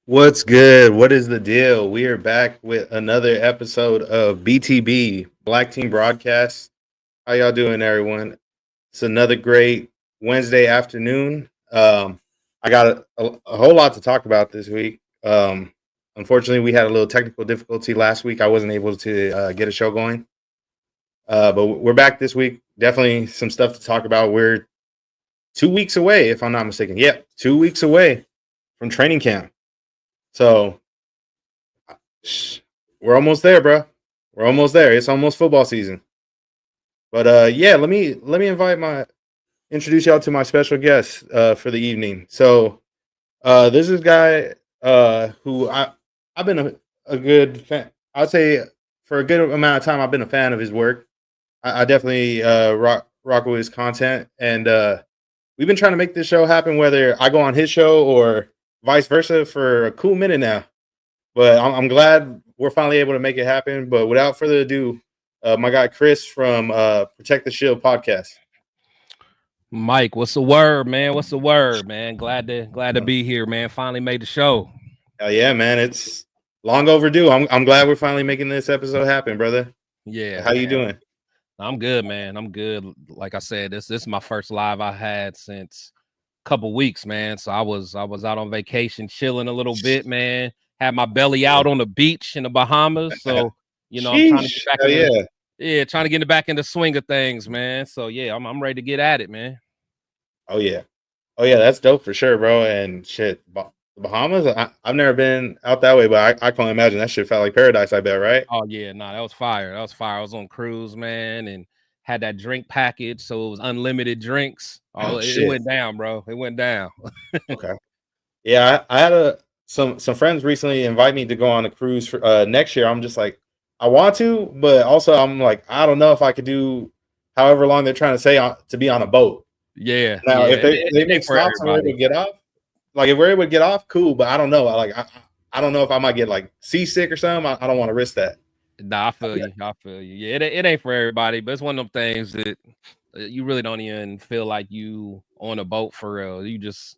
What's good? What is the deal? We are back with another episode of BTB Black Team Broadcast. How y'all doing, everyone? It's another great Wednesday afternoon. I got a whole lot to talk about this week. Unfortunately, we had a little technical difficulty last week. I wasn't able to get a show going, but we're back this week. Definitely some stuff to talk about. We're 2 weeks away, if I'm not mistaken. Yep, 2 weeks away from training camp. So we're almost there, bro. We're almost there. It's almost football season. But yeah, let me introduce y'all to my special guest for the evening. So this is a guy who I've been a good fan. I'd say for a good amount of time I've been a fan of his work. I definitely rock with his content, and we've been trying to make this show happen, whether I go on his show or vice versa, for a cool minute now. But I'm glad we're finally able to make it happen. But without further ado, my guy Chris from Protect the Shield podcast. Mike, what's the word, man? What's the word, man? Glad to be here, man. Finally made the show. Hell yeah, man! It's long overdue. I'm glad we're finally making this episode happen, brother. Yeah, How you man. doing? I'm good, man. I'm good. Like I said, this is my first live I had since a couple weeks, man. So I was out on vacation, chilling a little bit, man. Had my belly out on the beach in the Bahamas. So, I'm trying to get Sheesh! back Hell in the yeah! trying to get back in the swing of things, man. So yeah, I'm ready to get at it, man. Oh yeah! Oh yeah! That's dope for sure, bro. And shit, the Bahamas. I've never been out that way, but I can't imagine that shit felt like paradise. I bet, right? Oh yeah, no, that was fire. That was fire. I was on cruise, man, and had that drink package, so it was unlimited drinks. Oh, Oh it shit! went down, bro. It went down. Okay. Yeah, I had some friends recently invite me to go on a cruise for next year. I'm just like, I want to, but also I'm like, I don't know if I could do however long they're trying to say to be on a boat. Yeah, Now, yeah. if they It make ain't for stops and we're able everybody. to get off, like if we're able to get off, cool. But I don't know. I don't know if I might get like seasick or something. I don't want to risk that. Nah, I feel you. I feel you. Yeah, it ain't for everybody, but it's one of them things that you really don't even feel like you on a boat for real. You just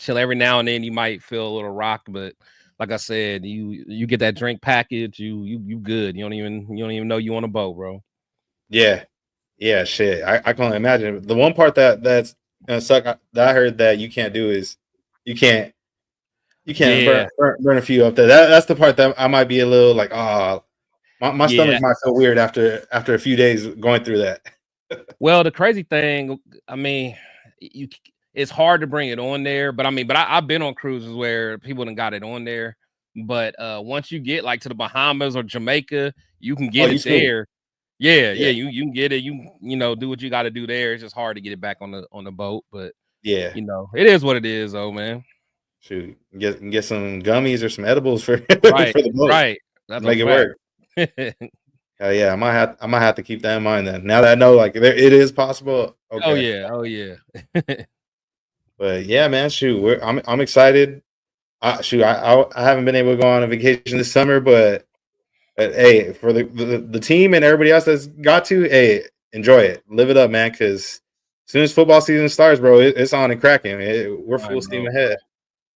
chill every now and then. You might feel a little rock, but like I said, you get that drink package, you good. You don't even know you on a boat, bro. Yeah, yeah, shit. I can't imagine. The one part that's gonna suck that I heard that you can't do is you can't you can't Yeah, burn a few up there. That's the part that I might be a little like, oh, my yeah. stomach might feel weird after a few days going through that. Well, the crazy thing, I mean, you it's hard to bring it on there, but I've been on cruises where people done got it on there. But once you get like to the Bahamas or Jamaica, you can Oh, get you it smooth. there. Yeah, Yeah, yeah, you can get it. You do what you got to do there. It's just hard to get it back on the boat, but yeah. it is what it is, though, man. Shoot, get some gummies or some edibles for Right, for the boat. right. That's a Make it fact. work. Hell yeah, I might have to keep that in mind then. Now that I know like it is possible. Oh Okay, yeah, oh yeah. but yeah, man, shoot, I'm excited. Shoot, I haven't been able to go on a vacation this summer, but hey, for the team and everybody else that's got to, hey, enjoy it, live it up, man. Because as soon as football season starts, bro, it's on and cracking. We're Right, full steam bro. ahead.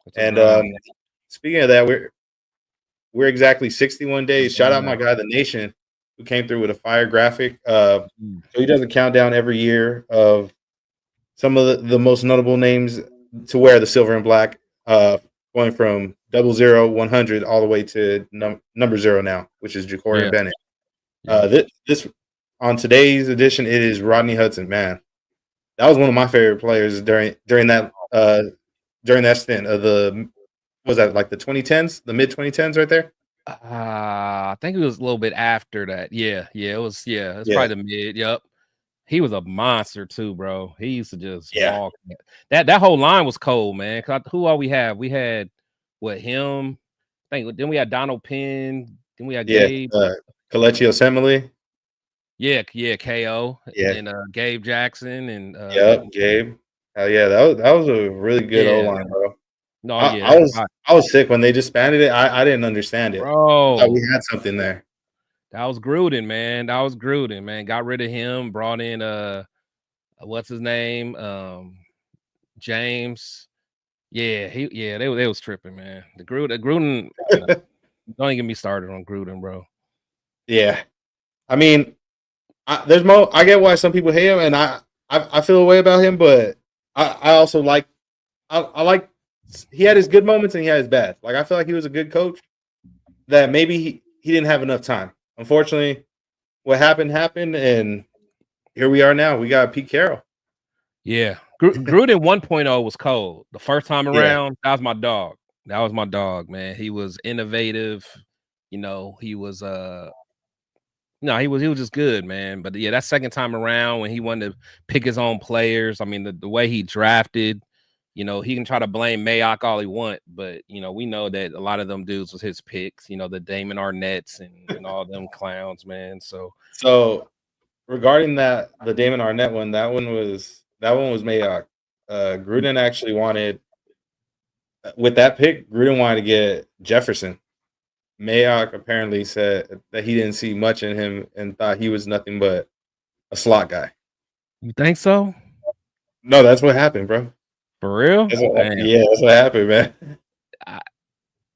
It's a And grind. speaking of that, we're exactly 61 days. Shout out my Yeah. guy, the Nation, who came through with a fire graphic. Mm. So he does a countdown every year of some of the most notable names to wear the silver and black, going from 00, 100, all the way to number 0 now, which is Jacorian Yeah, Bennett. yeah. This on today's edition, it is Rodney Hudson. Man, that was one of my favorite players during that stint of the was that like the 2010s, the mid 2010s, right there. I think it was a little bit after that. Yeah, yeah, it was. Yeah, it's Yeah, probably the mid. Yep. He was a monster too, bro. He used to just yeah, walk. That whole line was cold, man. Who all we have? We had what him? I think then we had Donald Penn. Then we had yeah. Gabe. Kelechi Osemele. Yeah, yeah, KO, and Yeah, then Gabe Jackson and yep, Gabe. Hell yeah, that was a really good O yeah. line, bro. No, I, yeah, I that's was fine. I was sick when they disbanded it. I didn't understand it. I thought we Bro. had something there. That was Gruden, man. That was Gruden, man. Got rid of him, brought in what's his name? James. Yeah, they was tripping, man. The Gruden, don't even get me started on Gruden, bro. Yeah, I mean, there's more. I get why some people hate him, and I feel a way about him, but I also like I like he had his good moments and he had his bad. Like I feel like he was a good coach that maybe he didn't have enough time. Unfortunately, what happened, and here we are now. We got Pete Carroll. Yeah, Gruden 1.0 was cold. The first time Yeah, around, that was my dog. That was my dog, man. He was innovative. You know, he was no, he was just good, man. But yeah, that second time around when he wanted to pick his own players, I mean, the way he drafted, you know, he can try to blame Mayock all he want, but you know, we know that a lot of them dudes was his picks, you know, the Damon Arnett's and all them clowns, man. So regarding the Damon Arnett one, that one was Mayock. Gruden actually wanted with that pick. Gruden wanted to get Jefferson. Mayock apparently said that he didn't see much in him and thought he was nothing but a slot guy. You think so? No, that's what happened, bro. For real? Damn. Yeah, that's what happened, man. I,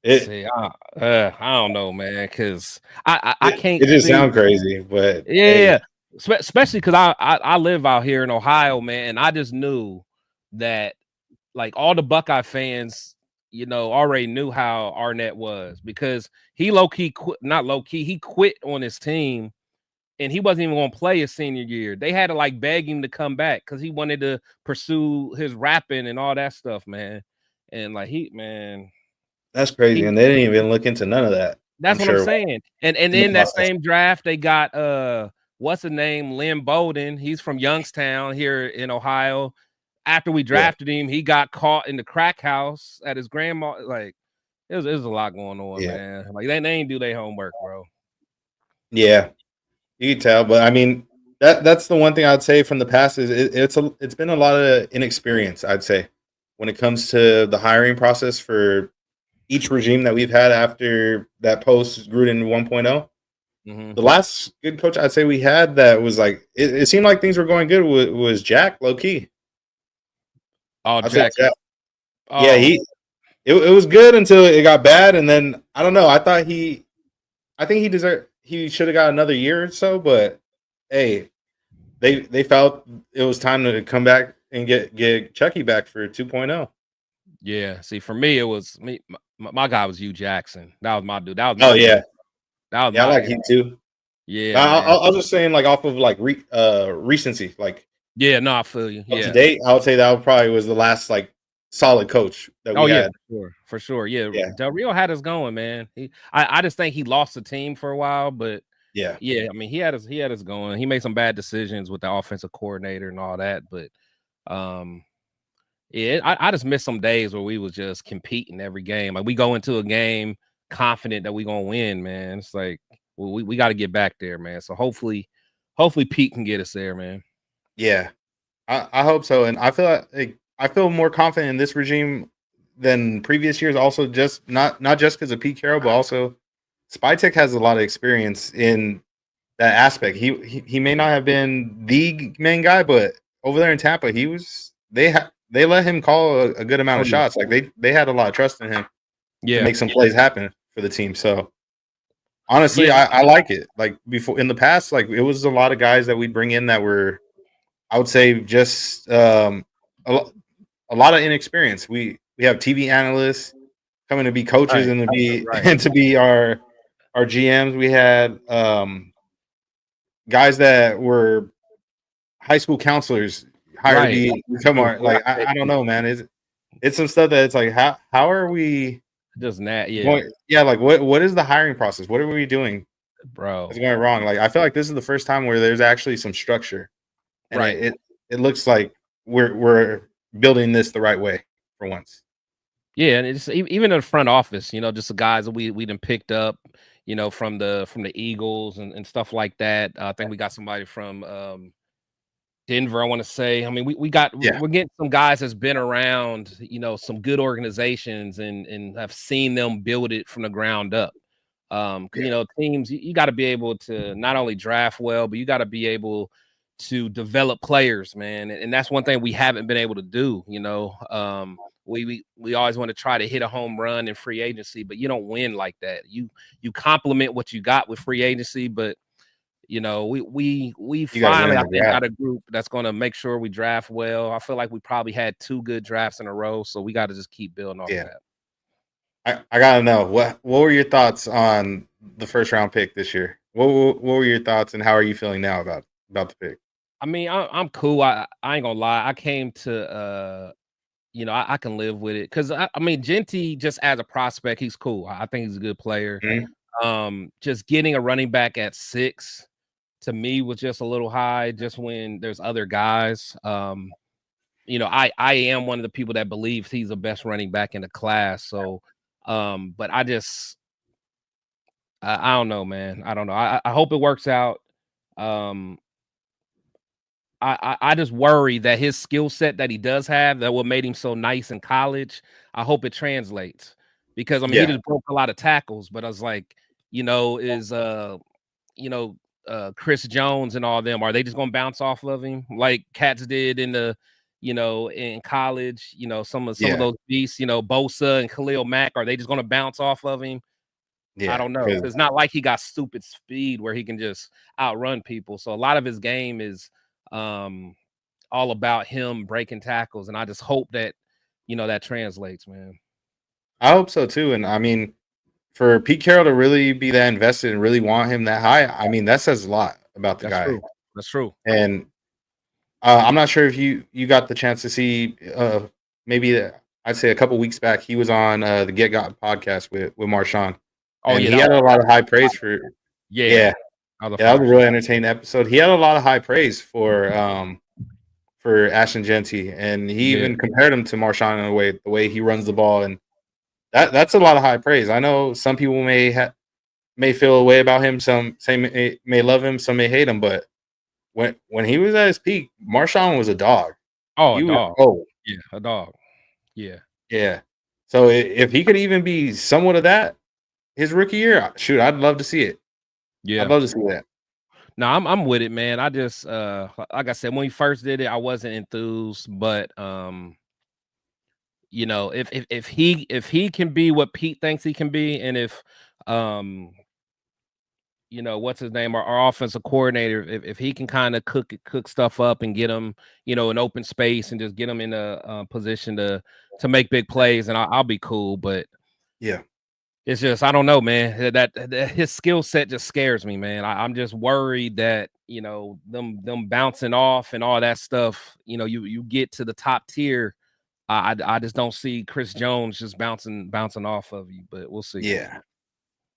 It see, I don't know, man, because I can't it just see. sounds crazy, but Yeah, hey, especially because I live out here in Ohio, man, and I just knew that like all the Buckeye fans, you know, already knew how Arnett was because he low key quit, not low key, he quit on his team and he wasn't even going to play his senior year. They had to like beg him to come back because he wanted to pursue his rapping and all that stuff, man. And like man, that's crazy. he And they didn't even look into none of that. I'm that's what I'm sure saying. And in the in that process. same draft, they got what's the name? Lynn Bowden. He's from Youngstown here in Ohio. After we Yeah, drafted him, he got caught in the crack house at his grandma. Like, there's a lot going on, yeah, man. Like they ain't do their homework, bro. yeah. You can tell, but I mean that's the one thing I'd say from the past is it's been a lot of inexperience. I'd say when it comes to the hiring process for each regime that we've had after that post Gruden 1.0. Mm-hmm. The last good coach I'd say we had that was like it seemed like things were going good was Jack low key. Oh, I'd say Jack. Jack. Yeah, Oh, it was good until it got bad, and then I don't know. I think he should have got another year or so, but hey, they felt it was time to come back and get Chucky back for 2.0. yeah. See, for me, it was me. My guy was Hugh Jackson. That was my dude. That was Oh my yeah, dude. That was yeah, I my like him too. yeah, I, man. I was just saying like off of like recency, like Yeah, no, I feel you. up to Yeah. date. I would say that probably was the last like solid coach that Oh we yeah, had. for sure. Yeah, Yeah, Del Rio had us going, man. I just think he lost the team for a while, but yeah, yeah, I mean he had us going. He made some bad decisions with the offensive coordinator and all that, but um, yeah, I just miss some days where we was just competing every game. Like we go into a game confident that we gonna win, man. It's like well, we got to get back there, man. So hopefully Pete can get us there, man. yeah. I hope so, and I feel like I feel more confident in this regime than previous years. Also, just not just because of Pete Carroll, but also Spytek has a lot of experience in that aspect. He may not have been the main guy, but over there in Tampa, he was. They let him call a good amount Oh of yeah, shots. Like they had a lot of trust in him to yeah, make some plays happen for the team. So honestly, yeah. I like it. Like before in the past, like it was a lot of guys that we'd bring in that were, I would say, just a lot of inexperience. We have TV analysts coming to be coaches Right, and to be right, and to be our GMs. We had guys that were high school counselors hired to right. be become Ooh, our yeah, like I don't know, man. It's some stuff that it's like how are we just that, yeah, going? Yeah, like what is the hiring process? What are we doing that's bro. going wrong? Like I feel like this is the first time where there's actually some structure, and Right. it looks like we're building this the right way for once. Yeah, and it's even in the front office, you know, just the guys that we done picked up, you know, from the Eagles and stuff like that. I think we got somebody from Denver, I want to say. I mean, Yeah, we're getting some guys that's been around, you know, some good organizations and have seen them build it from the ground up. 'Cause yeah, you know, teams you got to be able to not only draft well, but you got to be able to develop players, man. And that's one thing we haven't been able to do, you know. we always want to try to hit a home run in free agency, but you don't win like that. You complement what you got with free agency, but we You got to win finally, in I the think, draft. got a group that's going to make sure we draft well. I feel like we probably had 2 good drafts in a row, so we got to just keep building off Yeah. that. I gotta know what were your thoughts on the first round pick this year? What were your thoughts, and how are you feeling now about the pick? I mean, I'm cool. I ain't gonna lie. I came to I can live with it because I mean, Genty just as a prospect, he's cool. I think he's a good player. Mhm. Just getting a running back at 6 to me was just a little high. Just when there's other guys. I am one of the people that believes he's the best running back in the class. So, but I don't know, man. I don't know. I hope it works out. Um, I just worry that his skill set that he does have, that what made him so nice in college, I hope it translates. Because I mean, he Yeah, just broke a lot of tackles, but I was like, is you know, Chris Jones and all them, are they just gonna bounce off of him like Cats did in college? Some of yeah, those beasts, Bosa and Khalil Mack, are they just gonna bounce off of him? I yeah. don't know. 'Cause Because it's not like he got stupid speed where he can just outrun people. So a lot of his game is um all about him breaking tackles, and I just hope that that translates, man. I hope so too. And I mean, for Pete Carroll to really be that invested and really want him that high, I mean, that says a lot about the That's guy. true. That's true. And I'm not sure if you got the chance to see maybe I'd say a couple weeks back he was on the Get Got podcast with Marshawn, Oh and yeah, he had a lot of high praise for yeah. yeah. That was a Yeah, that fire was a show. really entertaining episode. He had a lot of high praise for Ashton Genty, and he Yeah, even compared him to Marshawn in a way, the way he runs the ball, and that's a lot of high praise. I know some people may feel a way about him. Some may love him, some may hate him, but when he was at his peak, Marshawn was a dog. oh, a He was dog. Yeah, a dog. Yeah, yeah. So if he could even be somewhat of that his rookie year, shoot, I'd love to see it. I'd yeah. love to see that. No, I'm with it, man. I just like I said, when we first did it, I wasn't enthused, but if he can be what Pete thinks he can be, and if um what's his name, our offensive coordinator, if he can kind of cook stuff up and get him, an open space and just get him in a position to make big plays, and I'll be cool. But Yeah. it's just I don't know, man. That his skill set just scares me, man. I'm just worried that them bouncing off and all that stuff. You get to the top tier. I just don't see Chris Jones just bouncing off of you, but we'll see. Yeah.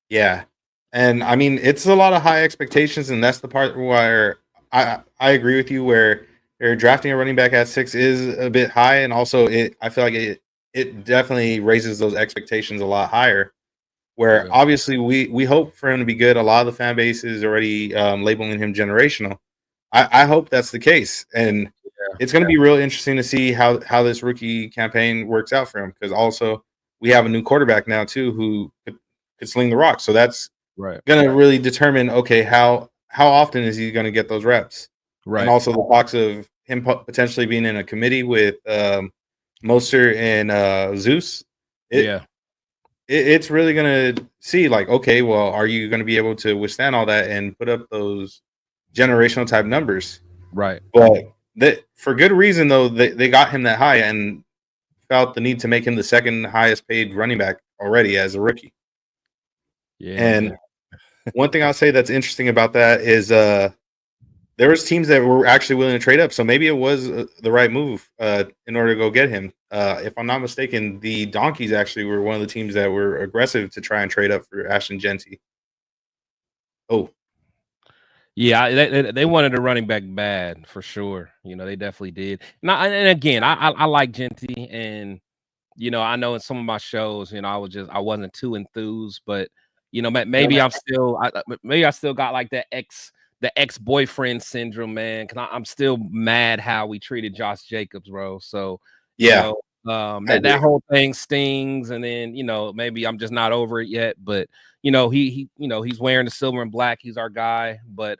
Yeah. And I mean, it's a lot of high expectations, and that's the part where I agree with you where you're drafting a running back at 6 is a bit high, and also I feel like it definitely raises those expectations a lot higher. Where Yeah, obviously we hope for him to be good. A lot of the fan base is already labeling him generational. I hope that's the case, and yeah, it's going to be real interesting to see how this rookie campaign works out for him, because also we have a new quarterback now too who could sling the rock. So that's right, going to really determine, okay, how often is he going to get those reps, and right, also the talks of him potentially being in a committee with Mostert and Zeus. It, yeah, it's really going to see, like, okay, well, are you going to be able to withstand all that and put up those generational type numbers? right. But that, for good reason, though, they got him that high and felt the need to make him the second highest paid running back already as a rookie. Yeah, And man. one thing I'll say that's interesting about that is there was teams that were actually willing to trade up, so maybe it was the right move in order to go get him. If I'm not mistaken, the Donkeys actually were one of the teams that were aggressive to try and trade up for Ashton Genty. Oh, Yeah, they wanted a running back bad for sure. They definitely did. And again, I like Genty, and I know in some of my shows, I wasn't too enthused, but maybe maybe I still got like the ex-boyfriend syndrome, man. Cause I'm still mad how we treated Josh Jacobs, bro. So, yeah, I that agree. whole thing stings, and then maybe I'm just not over it yet. But he's wearing the silver and black. He's our guy. But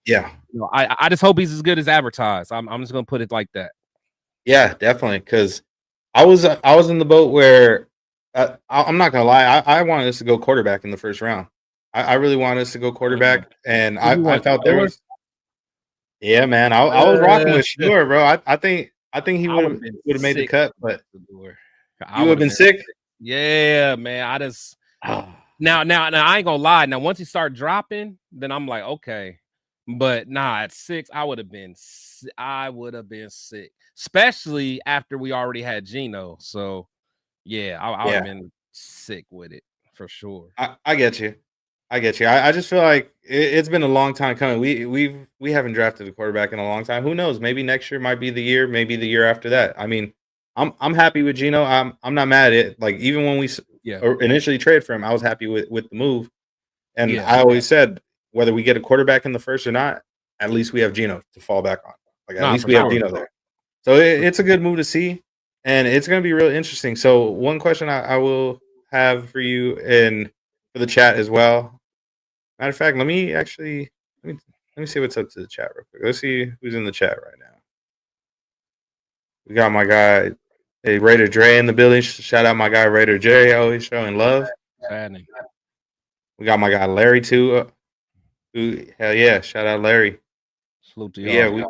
Yeah, I just hope he's as good as advertised. I'm just gonna put it like that. yeah, definitely. Because I was in the boat where I'm not gonna lie. I wanted us to go quarterback in the first round. I really wanted us to go quarterback, and Who you I want? felt there Shador? was. Yeah, man. I was rocking with Shador, bro. I think he I would would have been have made the sick. cut, but Shador. I you would would have have been been sick. Yeah, man. I just now I ain't gonna lie. Now once he start dropping, then I'm like, okay. But nah, at 6, I would have been sick, especially after we already had Geno. So yeah, I would have Yeah, been sick with it for sure. I get you. I get you. I just feel like it's been a long time coming. We haven't drafted a quarterback in a long time. Who knows? Maybe next year might be the year. Maybe the year after that. I mean, I'm happy with Geno. I'm not mad at it. Like even when we Yeah, initially traded for him, I was happy with the move. And yeah. I always said whether we get a quarterback in the first or not, at least we have Geno to fall back on. Like at Nah, least for we have sure. Geno there. So it's a good move to see, and it's going to be really interesting. So one question I will have for you and for the chat as well. Matter of fact, let me see what's up to the chat real quick. Let's see who's in the chat right now. We got my guy, hey, Raider Dre in the building. Shout out my guy Raider Dre, always showing love. Happening. We got my guy Larry too. Who hell yeah, shout out Larry. Salute to But y'all. yeah,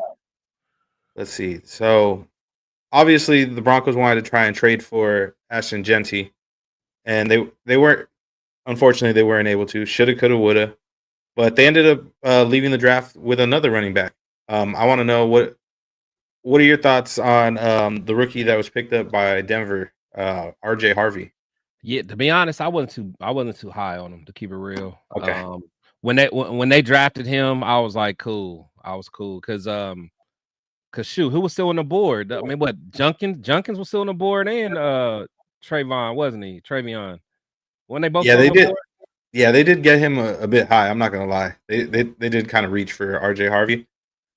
let's see. So obviously the Broncos wanted to try and trade for Ashton Genty, and they weren't. Unfortunately, they weren't able to. Shoulda, coulda, woulda. But they ended up leaving the draft with another running back. I want to know what are your thoughts on the rookie that was picked up by Denver, RJ Harvey? Yeah, to be honest, I wasn't too high on him, to keep it real. Okay. When they drafted him, I was like, cool. I was cool because shoot, who was still on the board? I mean, what Junkins was still on the board, and Trayvon, wasn't he? Travion. When they both Yeah, still on they the did. board? Yeah, they did get him a bit high. I'm not gonna lie. They did kind of reach for RJ Harvey.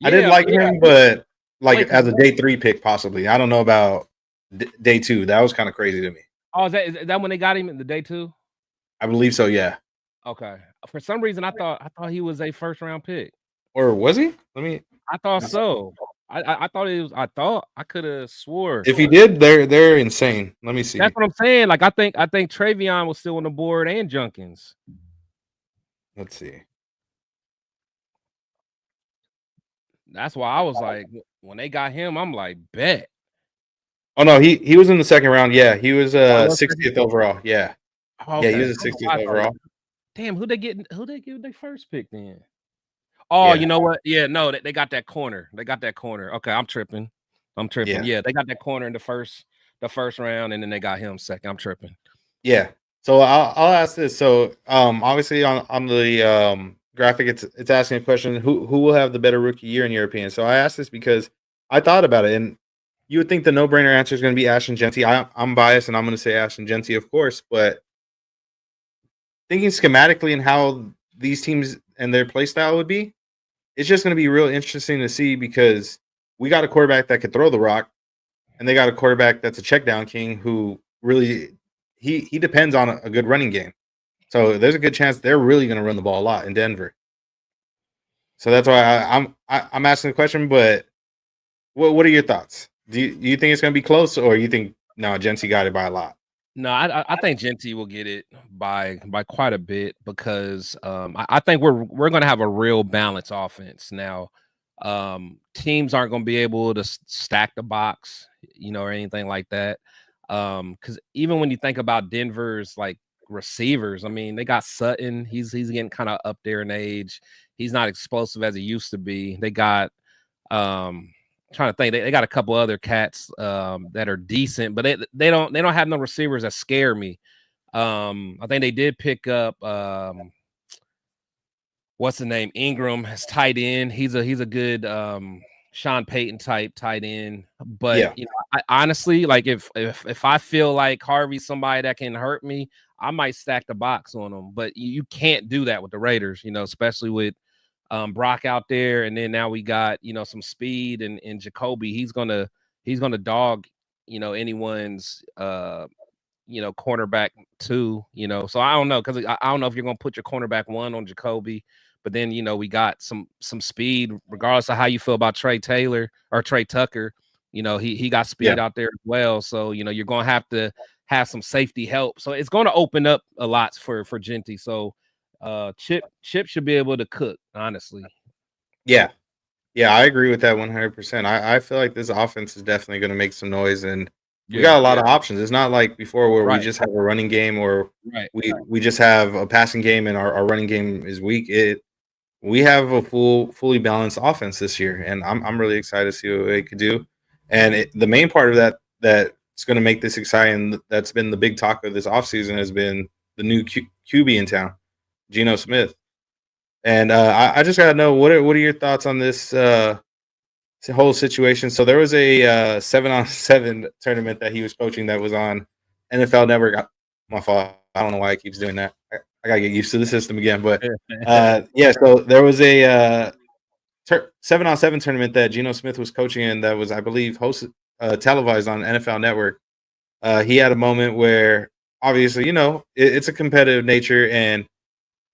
I did Yeah, like him, but like wait, 'cause as a day 3 pick, possibly. I don't know about day 2. That was kind of crazy to me. oh, is that when they got him in the day 2? I believe so. Yeah. Okay. For some reason, I thought he was a first round pick. Or was he? Let me. I thought so. I thought it was. I could have swore. If he did, they're insane. Let me That's see. what I'm saying. Like I think Travion was still on the board and Junkins. Let's see. That's why I was like, when they got him, I'm like, bet. Oh no, he was in the second round. Yeah, he was Oh, it was 60th overall. Yeah, Oh, yeah, he okay. was I a don't know why 60th I thought it overall. was. Damn, who they give their first pick then? Oh, Yeah, you know what? Yeah, no, they got that corner. They got that corner. Okay, I'm tripping. yeah, Yeah, they got that corner in the first round, and then they got him second. I'm tripping. yeah. So I'll ask this. So obviously on the graphic, it's asking a question: who will have the better rookie year in your opinion? So I asked this because I thought about it, and you would think the no brainer answer is going to be Ashton Genty. I'm biased, and I'm going to say Ashton Genty, of course, but thinking schematically and how these teams and their play style would be, it's just going to be real interesting to see because we got a quarterback that could throw the rock, and they got a quarterback that's a check down king who really he depends on a good running game. So there's a good chance they're really going to run the ball a lot in Denver. So that's why I'm asking the question. But what are your thoughts? Do you think it's going to be close, or you think no, Genty got it by a lot? No, I think Genty will get it by quite a bit because I think we're going to have a real balanced offense now. Teams aren't going to be able to stack the box, or anything like that. Because even when you think about Denver's like receivers, I mean, they got Sutton. He's getting kind of up there in age. He's not explosive as he used to be. They got trying to think, they got a couple other cats that are decent, but they don't have no receivers that scare me. I think they did pick up what's the name, Ingram as tight end. He's a good Sean Payton type tight end. But Yeah, I honestly, like, if I feel like Harvey's somebody that can hurt me, I might stack the box on him. But you can't do that with the Raiders, especially with Brock out there, and then now we got some speed and Jacoby. He's gonna dog anyone's cornerback two. So I don't know, because I don't know if you're gonna put your cornerback one on Jacoby, but then we got some speed regardless of how you feel about Trey Taylor or Trey Tucker. He got speed Yeah. out there as well. So, you're gonna have to have some safety help. So it's gonna open up a lot for Genty. So Chip should be able to cook, honestly. Yeah. Yeah, I agree with that 100%. I feel like this offense is definitely going to make some noise, and we Yeah. got a lot of options. It's not like before where we Right. just have a running game or Right. we just have a passing game and our running game is weak. We have a fully balanced offense this year, and I'm really excited to see what it could do. And the main part of that's going to make this exciting, that's been the big talk of this offseason, has been the new QB in town, Geno Smith. And I just got to know, what are your thoughts on this whole situation? So there was a 7-on-7 tournament that he was coaching that was on NFL Network. My fault. I don't know why he keeps doing that. I gotta get used to the system again. But yeah, so there was a 7-on-7 tournament that Geno Smith was coaching in that was, I believe, hosted televised on NFL Network. He had a moment where obviously, it's a competitive nature, and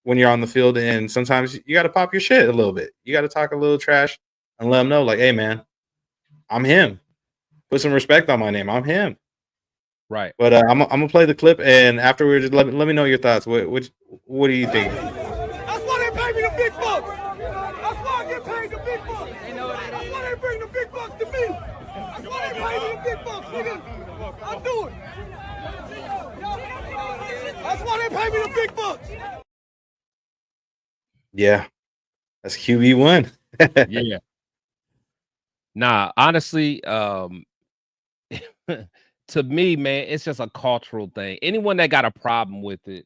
when you're on the field, and sometimes you got to pop your shit a little bit. You got to talk a little trash and let them know, like, hey, man, I'm him. Put some respect on my name. I'm him. Right. But I'm gonna play the clip, and afterwards, let me know your thoughts. What do you think? That's why they pay me the big bucks. That's why I get paid the big bucks. That's why they bring the big bucks to me. That's why they pay me the big bucks, nigga. I do it. That's why they pay me the big bucks. Yeah, that's QB1. Yeah. Nah, honestly, to me, man, it's just a cultural thing. Anyone that got a problem with it,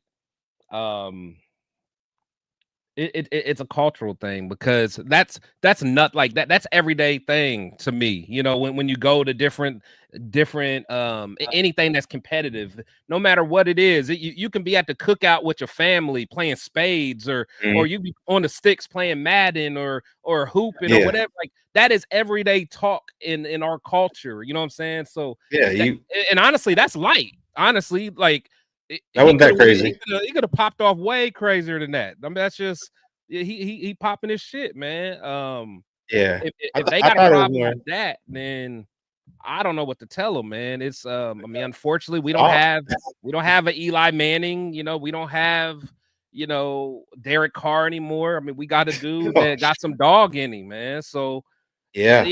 it's a cultural thing, because that's not like that. That's everyday thing to me. When you go to different anything that's competitive, no matter what it is, you can be at the cookout with your family playing spades, or you be on the sticks playing Madden or hooping or whatever. Like, that is everyday talk in our culture. You know what I'm saying? So yeah, and honestly, that's light. Honestly, like, that wasn't that crazy. He could have popped off way crazier than that. I mean, that's just he popping his shit, man. Yeah, If they got a problem with that, then I don't know what to tell them, man. It's I mean, unfortunately, we don't have an Eli Manning. We don't have Derek Carr anymore. I mean, we got a dude that got some dog in him, man. So yeah,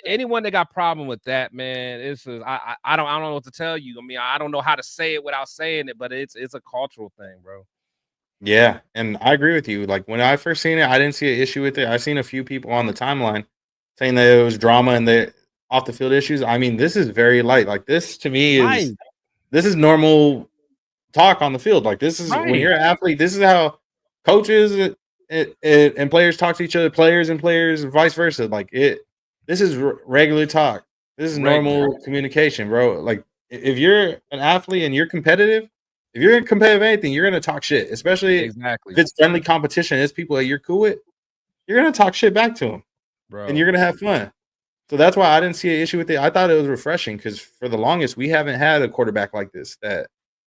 anyone that got problem with that, man, I don't know what to tell you. I mean, I don't know how to say it without saying it, but it's a cultural thing, bro. Yeah, and I agree with you. Like, when I first seen it, I didn't see an issue with it. I seen a few people on the timeline saying that it was drama and the off the field issues. I mean, this is very light. Like, this to me is normal talk on the field. Like, this is when you're an athlete. This is how coaches and players talk to each other. Players and vice versa. Like, this is regular talk. This is normal communication, bro. Like, if you're an athlete and you're competitive. If you're in competitive anything, you're gonna talk shit, especially if it's friendly competition. It's people that you're cool with. You're gonna talk shit back to them, bro, and you're gonna have fun. So that's why I didn't see an issue with it. I thought it was refreshing, because for the longest we haven't had a quarterback like this that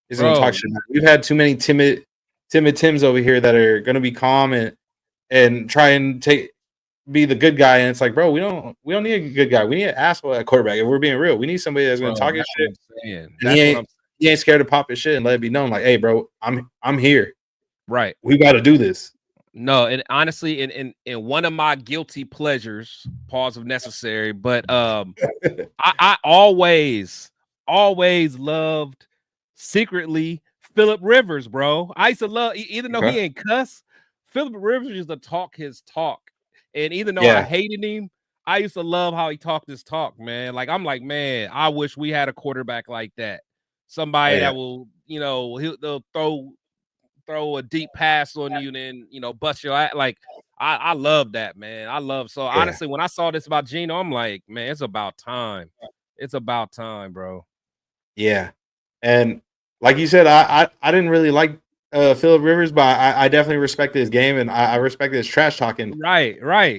is gonna talk shit back. We've had too many timid Tims over here that are gonna be calm and try and be the good guy. And it's like, bro, we don't need a good guy. We need an asshole at quarterback. If we're being real, we need somebody that's gonna talk his shit. He ain't scared to pop his shit and let it be known, like, hey, bro, I'm here. Right. We got to do this. No, and honestly, in one of my guilty pleasures, pause if necessary, but I always loved secretly Phillip Rivers, bro. I used to love, even though he ain't cuss, Phillip Rivers used to talk his talk. And even though I hated him, I used to love how he talked his talk, man. Like, I'm like, man, I wish we had a quarterback like that. Somebody that will, they'll throw a deep pass on you, then bust your ass. Like, I love that, man. Honestly, when I saw this about Geno, I'm like, man, it's about time. It's about time, bro. Yeah, and like you said, I didn't really like Phillip Rivers, but I definitely respected his game, and I respected his trash talking. Right.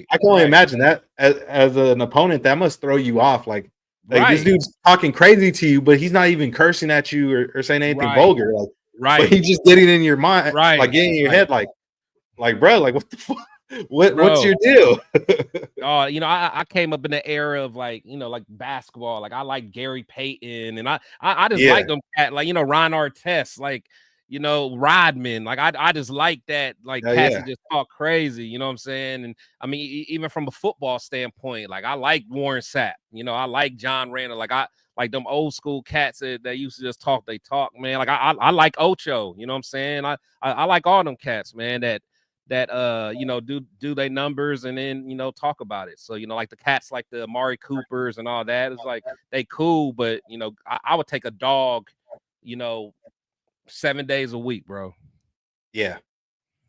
I can only imagine that as an opponent, that must throw you off. Like this dude's talking crazy to you, but he's not even cursing at you or saying anything vulgar. Like, but he's just getting in your mind, like getting in your head, like, bro, like, what the fuck? What's Bro. your deal? Oh, I came up in the era of like basketball. Like I like Gary Payton, and I just Yeah. like them cat, like Ron Artest, like Rodman. Like I just like that, like Hell cats yeah. that just talk crazy. You know what I'm saying? And I mean, even from a football standpoint, like I like Warren Sapp. I like John Randall. Like I like them old school cats that used to just talk. They talk, man. Like I like Ocho. You know what I'm saying? I like all them cats, man. That do they numbers and then talk about it. So like the cats like the Amari Coopers and all that, it's like they cool, but I would take a dog 7 days a week, bro. Yeah.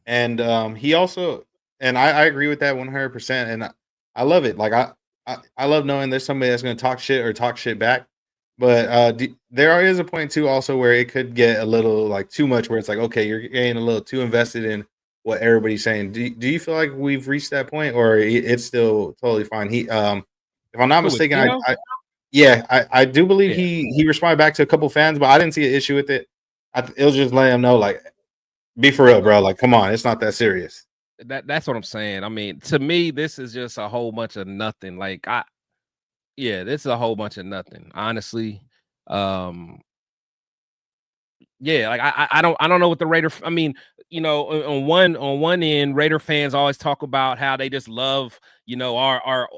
And he also, and I agree with that 100%. And I love it. Like I love knowing there's somebody that's going to talk shit or talk shit back. But there is a point too also where it could get a little like too much, where it's like, okay, you're getting a little too invested in what everybody's saying. Do you feel like we've reached that point, or it's still totally fine? If I'm not mistaken, I do believe he responded back to a couple fans, but I didn't see an issue with it. It was just letting him know, like, be for real, bro. Like, come on, it's not that serious. That's what I'm saying. I mean, to me, this is just a whole bunch of nothing. Like this is a whole bunch of nothing, honestly. Yeah, like I don't know what the Raider. I mean, on one end, Raider fans always talk about how they just love, our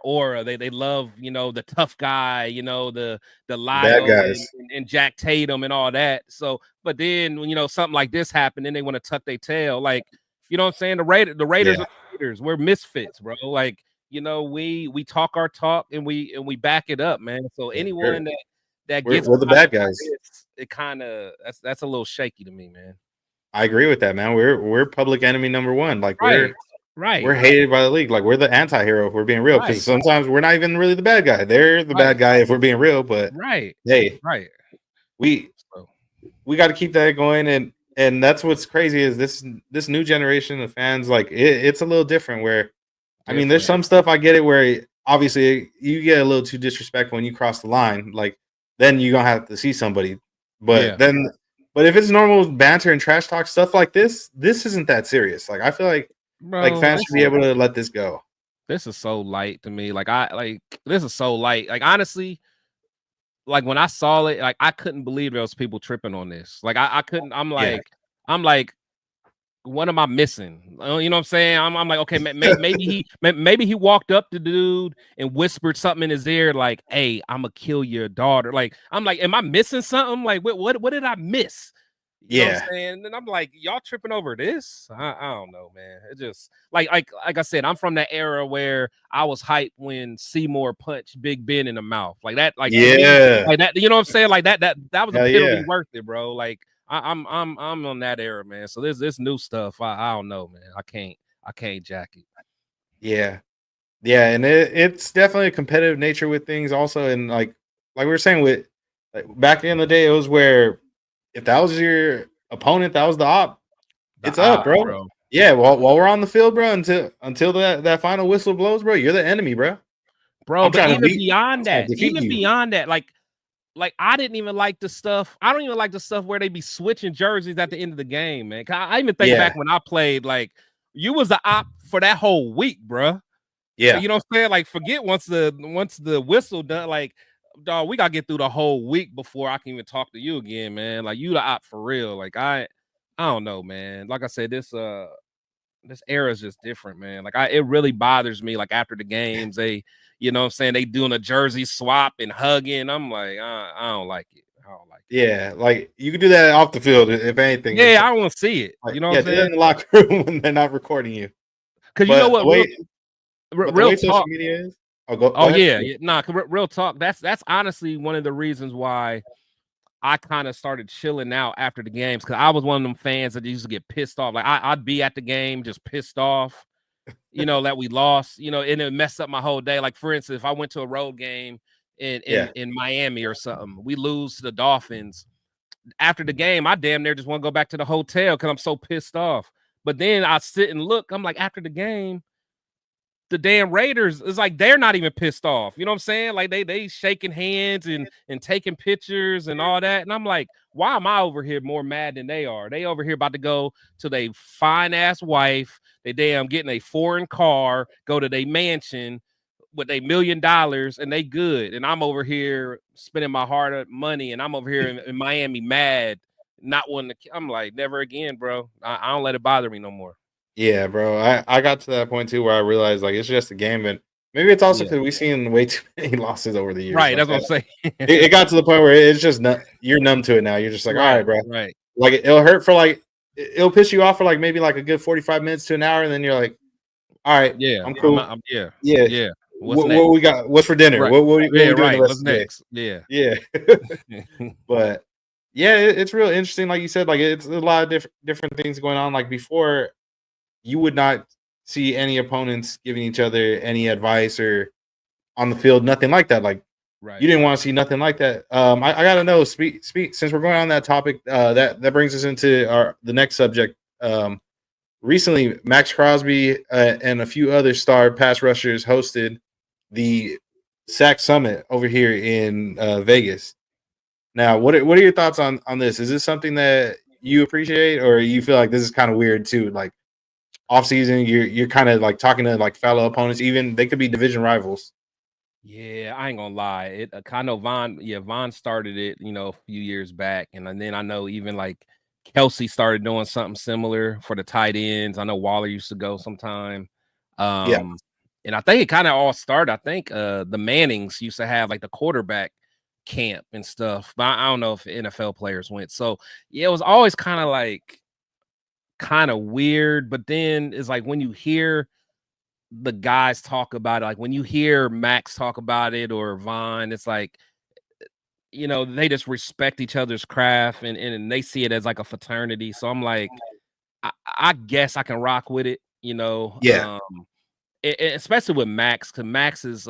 aura. They love, the tough guy, the Bad Lotto guys. and Jack Tatum and all that. So, but then when something like this happened, then they want to tuck their tail. Like, you know what I'm saying? The Raiders Yeah. are Raiders. We're misfits, bro. Like, we talk our talk and we back it up, man. So anyone that gets we're the bad guys. it kind of that's a little shaky to me, man. I agree with that, man. We're public enemy number one. Like Right. we're hated by the league. Like we're the anti-hero if we're being real. Because sometimes we're not even really the bad guy. They're the bad guy if we're being real. But hey, we got to keep that going. And that's what's crazy is this new generation of fans. Like it's a little different. Where I mean, there's some stuff I get it where obviously you get a little too disrespectful when you cross the line. Like then you're gonna have to see somebody. But but if it's normal banter and trash talk stuff like this isn't that serious. Like I feel like fans should be able to let this go. This is so light to me. This is so light. Like honestly, like when I saw it, like I couldn't believe there was people tripping on this. Like I couldn't. I'm like, what am I missing? You know what I'm saying? I'm like, okay, maybe he walked up to the dude and whispered something in his ear, like, "Hey, I'm gonna kill your daughter." Like, I'm like, am I missing something? Like, what did I miss? You know what I'm saying? And I'm like, y'all tripping over this? I don't know, man. It just like I said, I'm from that era where I was hyped when Seymour punched Big Ben in the mouth. Like that, like to me, like that, you know what I'm saying? Like that was a penalty worth it, bro. Like I'm on that era, man. So this new stuff, I don't know, man. I can't jack it. Yeah. Yeah, and it's definitely a competitive nature with things also. And like we were saying with back in the day, it was where if that was your opponent, that was the op. It's up, bro. Yeah, while we're on the field, bro, until that final whistle blows, bro, you're the enemy, bro. Bro, but even beyond that, like I didn't even like the stuff. I don't even like the stuff where they be switching jerseys at the end of the game, man. I even think back when I played, like you was the op for that whole week, bro. Yeah, you know what I'm saying? Like forget once the whistle done, like dog, we gotta get through the whole week before I can even talk to you again, man. Like you the op for real. Like I don't know, man. Like I said, this era is just different, man. Like it really bothers me. Like after the games, they, you know what I'm saying, they doing a jersey swap and hugging. I'm like, I don't like it. I don't like it. Yeah, like you can do that off the field if anything. Yeah, I want to see it. Like, you know what I'm saying? Do that in the locker room when they're not recording you. Because you know what? Real talk. Social media is. Go ahead. Yeah. Nah, real talk. That's honestly one of the reasons why I kind of started chilling out after the games, because I was one of them fans that used to get pissed off. Like I'd be at the game just pissed off, that we lost, and it messed up my whole day. Like for instance, if I went to a road game in Miami or something, we lose to the Dolphins. After the game, I damn near just want to go back to the hotel because I'm so pissed off. But then I sit and look. I'm like, after the game, the damn Raiders, it's like they're not even pissed off. You know what I'm saying? Like they shaking hands and taking pictures and all that. And I'm like, why am I over here more mad than they are? They over here about to go to their fine ass wife. They damn getting a foreign car, go to their mansion with $1 million, and they good. And I'm over here spending my hard money, and I'm over here in Miami mad, not wanting to. I'm like, never again, bro. I don't let it bother me no more. Yeah, bro. I got to that point too where I realized like it's just a game, and maybe it's also because we've seen way too many losses over the years. Right, like that's what I'm saying. It got to the point where it's just you're numb to it now. You're just like, all right, bro. Right. Like it'll hurt for like it'll piss you off for like maybe like a good 45 minutes to an hour, and then you're like, all right, Yeah, I'm cool. Yeah. What we got? What's for dinner? Right. What we doing the rest What's of the day? next? Yeah. But yeah, it's real interesting. Like you said, like it's a lot of different things going on. Like before, you would not see any opponents giving each other any advice or on the field, nothing like that. Like you didn't want to see nothing like that. I gotta know. Speak. Since we're going on that topic, that brings us into the next subject. Recently, Max Crosby and a few other star pass rushers hosted the Sack Summit over here in Vegas. Now, what are your thoughts on this? Is this something that you appreciate, or you feel like this is kind of weird too? Like off season, you're kind of like talking to like fellow opponents, even they could be division rivals. Yeah, I ain't gonna lie. It I know Von started it, a few years back, and then I know even like Kelsey started doing something similar for the tight ends. I know Waller used to go sometime. And I think it kind of all started. I think the Mannings used to have like the quarterback camp and stuff, but I don't know if NFL players went. So yeah, it was always kind of weird. But then it's like when you hear the guys talk about it, like when you hear Max talk about it or Vaughn, it's like, they just respect each other's craft and they see it as like a fraternity. So I'm like, I guess I can rock with it, especially with Max, because Max is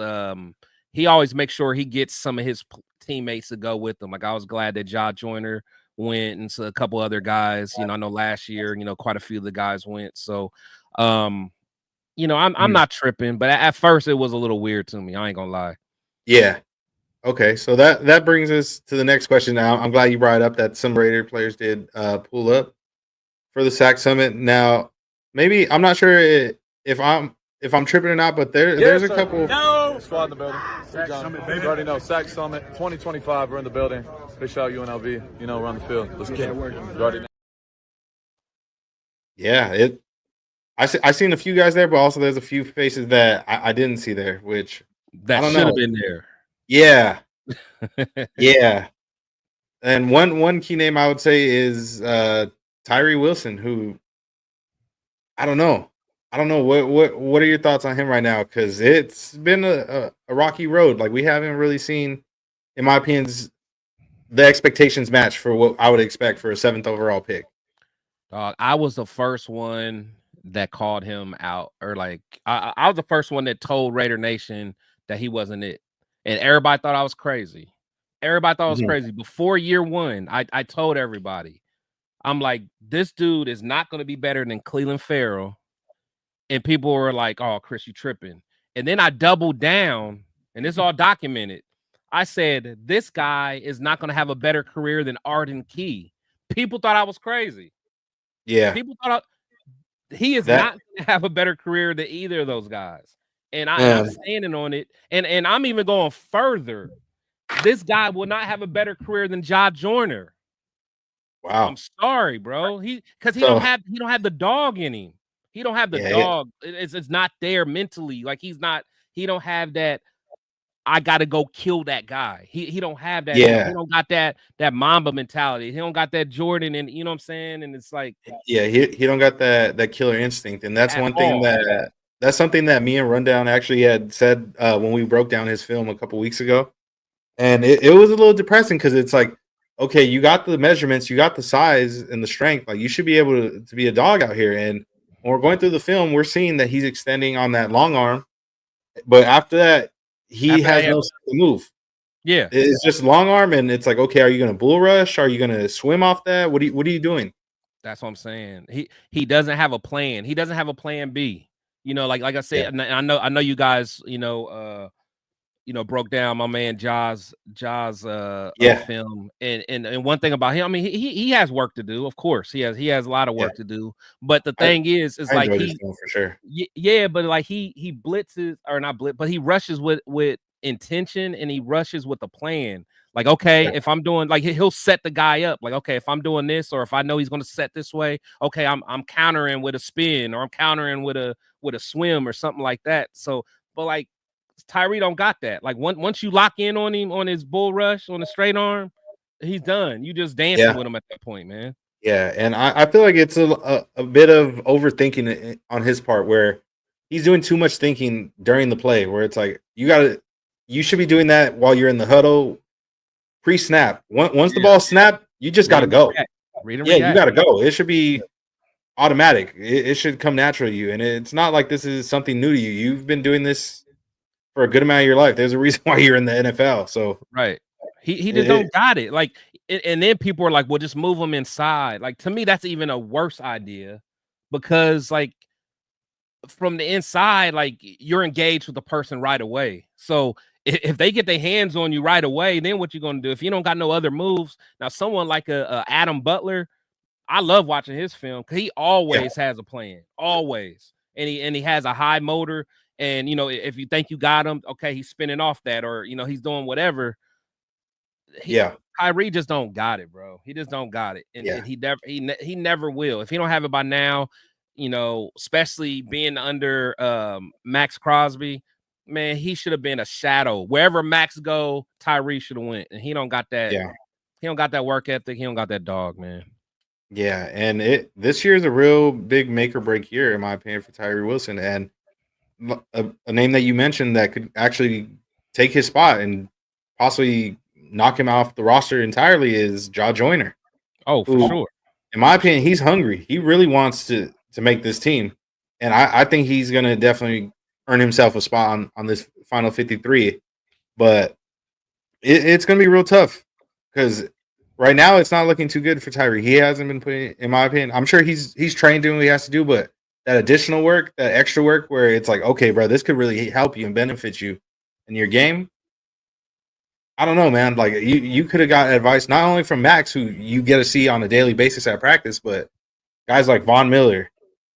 he always makes sure he gets some of his teammates to go with him. Like I was glad that Ja Joyner went, and so a couple other guys. I know last year, quite a few of the guys went. So, I'm not tripping, but at first it was a little weird to me. I ain't gonna lie. Yeah. Okay, so that brings us to the next question. Now, I'm glad you brought up that some Raider players did pull up for the Sack Summit. Now, maybe I'm not sure if I'm tripping or not, but there's a couple. No. Squad in the building. Sack Summit, baby. You already know Sack Summit 2025. We're in the building. Big shout out UNLV. We're on the field. Let's get it. You already know. Yeah, I seen a few guys there, but also there's a few faces that I didn't see there, which that should have been there. Yeah. Yeah. And one key name I would say is Tyree Wilson, who I don't know. What are your thoughts on him right now? Because it's been a rocky road. Like we haven't really seen, in my opinion, the expectations match for what I would expect for a 7th overall pick. I was the first one that called him out, or like I was the first one that told Raider Nation that he wasn't it. And everybody thought I was crazy. Everybody thought I was crazy. Before year one, I told everybody, I'm like, this dude is not going to be better than Cleveland Farrell. And people were like, oh, Chris, you tripping. And then I doubled down, and it's all documented. I said, this guy is not going to have a better career than Arden Key. People thought I was crazy. Yeah. People thought he is not going to have a better career than either of those guys. And I'm standing on it. And I'm even going further. This guy will not have a better career than Ja Joyner. Wow. I'm sorry, bro. Because he don't have the dog in him. He don't have the dog. Yeah. It's not there mentally. Like he don't have that. I gotta go kill that guy. He don't have that. Yeah. He don't got that Mamba mentality. He don't got that Jordan, and you know what I'm saying? And it's like, yeah, he don't got that killer instinct. And that's one thing that's something that me and Rundown actually had said when we broke down his film a couple weeks ago. And it was a little depressing because it's like, okay, you got the measurements, you got the size and the strength. Like you should be able to be a dog out here. And when we're going through the film, we're seeing that he's extending on that long arm. But after that, he has no move. Yeah. It's just long arm. And it's like, okay, are you going to bull rush? Are you going to swim off that? What are you doing? That's what I'm saying. He doesn't have a plan. He doesn't have a plan B. You know, like I said, and I know you guys, broke down my man Jaws film, and one thing about him, I mean, he has work to do, of course, he has a lot of work to do, but the thing is I like enjoy this film for sure. yeah, but like he blitzes or not blitz, but he rushes with intention and he rushes with a plan. Like, okay, if I'm doing like he'll set the guy up, like, okay, if I'm doing this, or if I know he's gonna set this way, okay, I'm countering with a spin, or I'm countering with a swim or something like that. So, but like Tyree don't got that. Like once you lock in on him on his bull rush on the straight arm, he's done. You just dancing with him at that point, man. Yeah, and I feel like it's a bit of overthinking on his part, where he's doing too much thinking during the play, where it's like you should be doing that while you're in the huddle pre-snap. Once the ball snapped, you just got to go. You got to go. It should be automatic. It should come naturally to you, and it's not like this is something new to you. You've been doing this for a good amount of your life. There's a reason why you're in the NFL. So right, he just don't got it. Like, and then people are like, "Well, just move him inside." Like, to me, that's even a worse idea, because like from the inside, like you're engaged with the person right away. So if they get their hands on you right away, then what you gonna do? If you don't got no other moves, now someone like a Adam Butler, I love watching his film because he always has a plan, always, and he has a high motor. And if you think you got him, okay, he's spinning off that, or he's doing whatever. Kyrie just don't got it, bro. He just don't got it, and he never will. If he don't have it by now, especially being under Max Crosby, man, he should have been a shadow. Wherever Max go, Tyree should have went, and he don't got that. Yeah. He don't got that work ethic. He don't got that dog, man. Yeah, and this year is a real big make or break year, in my opinion, for Tyree Wilson, and a name that you mentioned that could actually take his spot and possibly knock him off the roster entirely is Ja Joyner. Oh, for sure. In my opinion, he's hungry. He really wants to make this team, and I think he's going to definitely earn himself a spot on this final 53. But it's going to be real tough because right now it's not looking too good for Tyree. He hasn't been putting, in my opinion. I'm sure he's trained doing what he has to do, but that additional work, that extra work, where it's like, okay, bro, this could really help you and benefit you in your game. I don't know, man. Like you could have got advice not only from Max, who you get to see on a daily basis at practice, but guys like Von Miller,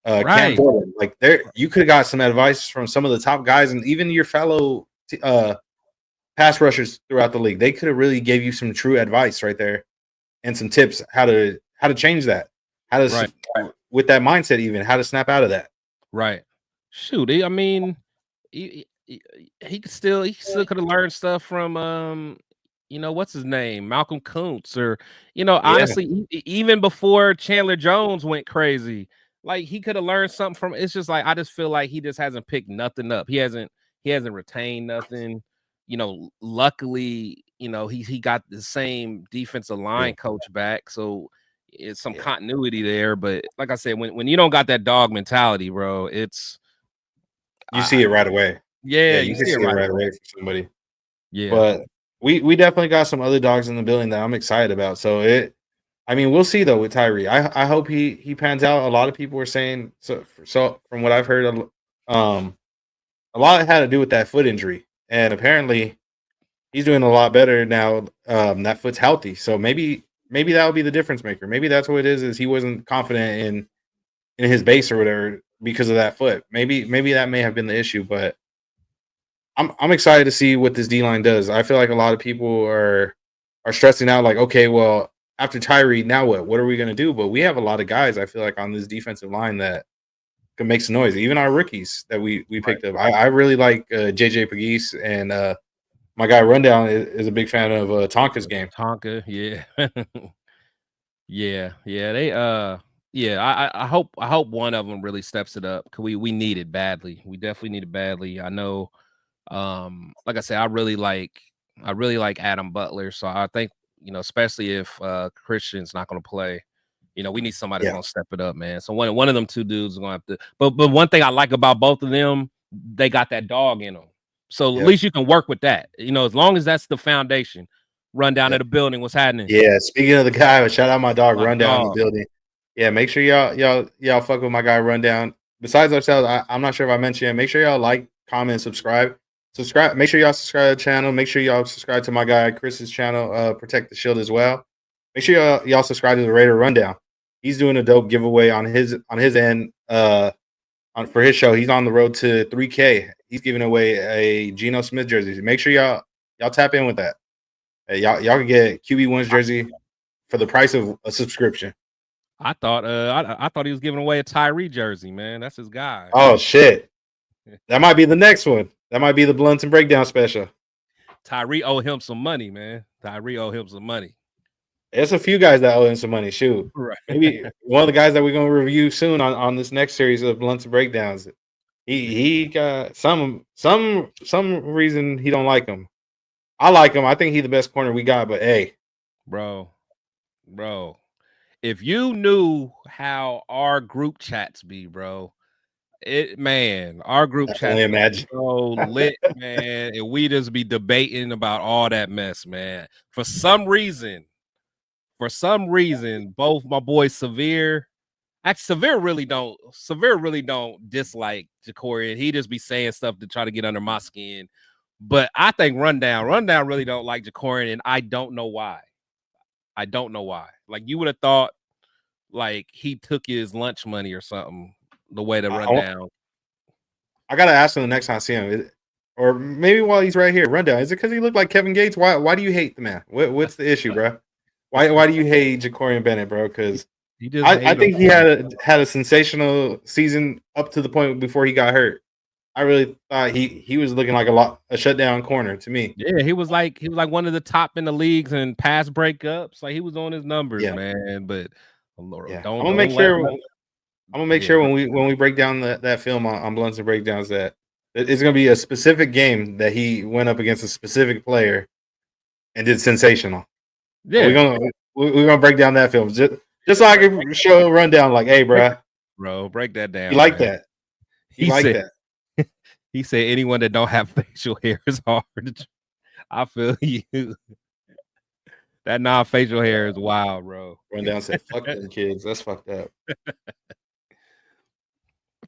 Cam Jordan. Like you could have got some advice from some of the top guys, and even your fellow pass rushers throughout the league. They could have really gave you some true advice right there, and some tips how to change that, how to with that mindset, even how to snap out of that. Right. Shoot, I mean, he still could have learned stuff from what's his name, Malcolm Kuntz, or honestly, even before Chandler Jones went crazy, like he could have learned something from. It's just like I just feel like he just hasn't picked nothing up. He hasn't retained nothing. Luckily, he got the same defensive line coach back, so it's some continuity there. But like I said, when you don't got that dog mentality, bro, it's you see it right away. Yeah, you can see it right away for somebody. Yeah, but we definitely got some other dogs in the building that I'm excited about. So we'll see though with Tyree. I hope he pans out. A lot of people were saying so from what I've heard, a lot had to do with that foot injury, and apparently he's doing a lot better now. That foot's healthy, so maybe that'll be the difference maker. Maybe that's what it is he wasn't confident in his base or whatever because of that foot. Maybe that may have been the issue, but I'm excited to see what this D-line does. I feel like a lot of people are stressing out, like, okay, well, after Tyree, now what? What are we going to do? But we have a lot of guys, I feel like, on this defensive line that can make some noise. Even our rookies that we picked up. I really like JJ Pegues, and my guy Rundown is a big fan of Tonka's game. Tonka, yeah. They I hope one of them really steps it up, because we need it badly. We definitely need it badly. I know, like I said, I really like Adam Butler, so I think, especially if Christian's not going to play, we need somebody that's going to step it up, man. So one of them two dudes is going to have to. But one thing I like about both of them, they got that dog in them. So at least you can work with that. As long as that's the foundation. Run down to the building. What's happening? Yeah, speaking of the guy, shout out my dog Rundown in the building. Yeah, make sure y'all fuck with my guy Rundown. besides ourselves, I'm not sure if I mentioned it. Make sure y'all like, comment, subscribe. Subscribe. Make sure y'all subscribe to the channel. Make sure y'all subscribe to my guy Chris's channel, Protect the Shield as well. Make sure y'all subscribe to the Raider Rundown. He's doing a dope giveaway on his end. For his show, he's on the road to 3K. He's giving away a Geno Smith jersey. Make sure y'all tap in with that. Y'all can get QB1's jersey for the price of a subscription. I thought he was giving away a Tyree jersey, man. That's his guy. Oh shit. That might be the next one. That might be the Blunts and Breakdown special. Tyree owe him some money, man. Tyree owe him some money. There's a few guys that owe him some money. Shoot. Right. Maybe one of the guys that we're gonna review soon on this next series of Blunts and Breakdowns. He got some reason he don't like him. I like him. I think he's the best corner we got, but hey. Bro. If you knew how our group chats be, bro, our group chats so lit, man, and we just be debating about all that mess, man. For some reason, both my boys Severe really don't dislike Ja'Cory, and he just be saying stuff to try to get under my skin. But I think Rundown really don't like Ja'Cory, and I don't know why. Like, you would have thought like he took his lunch money or something. The way to Rundown. I gotta ask him the next time I see him, or maybe while he's right here. Rundown. Is it because he looked like Kevin Gates? Why do you hate the man? What's the issue, bro? Why do you hate Ja'Cory Bennett, bro? Because I think he had a sensational season up to the point before he got hurt. I really thought he was looking like a shutdown corner to me. Yeah, he was like one of the top in the leagues in pass breakups. Like, he was on his numbers, man. But I'm gonna make sure when we break down that film on Blunts and Breakdowns that it's gonna be a specific game that he went up against a specific player and did sensational. Yeah, we're gonna break down that film just so I can show a rundown. Like, hey, bro, break that down. You like that? That? He said anyone that don't have facial hair is hard. I feel you. That non-facial hair is wild, bro. Rundown said, "Fuck them kids. That's fucked up."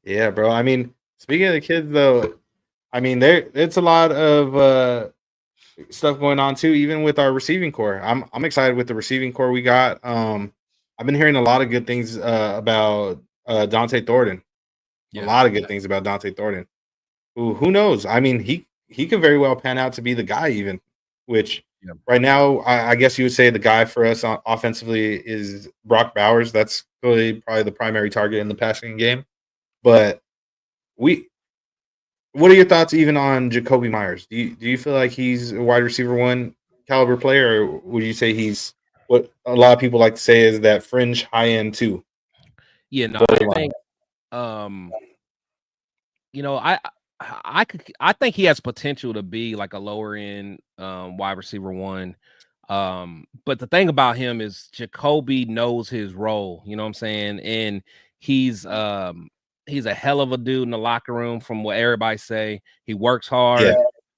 Yeah, bro. I mean, speaking of the kids, though, I mean, it's a lot of stuff going on too. Even with our receiving core, I'm excited with the receiving core we got. I've been hearing a lot of good things about Dante Thornton. Yeah. A lot of good things about Dante Thornton. Who knows? I mean, he could very well pan out to be the guy, even. Which right now, I guess you would say the guy for us offensively is Brock Bowers. That's probably the primary target in the passing game. But what are your thoughts even on Jacoby Myers? Do you feel like he's a wide receiver one caliber player, or would you say he's what a lot of people like to say is that fringe high end two? Yeah, no, I think I think he has potential to be like a lower end wide receiver one. But the thing about him is Jacoby knows his role, you know what I'm saying? And he's a hell of a dude in the locker room from what everybody say. He works hard. Yeah.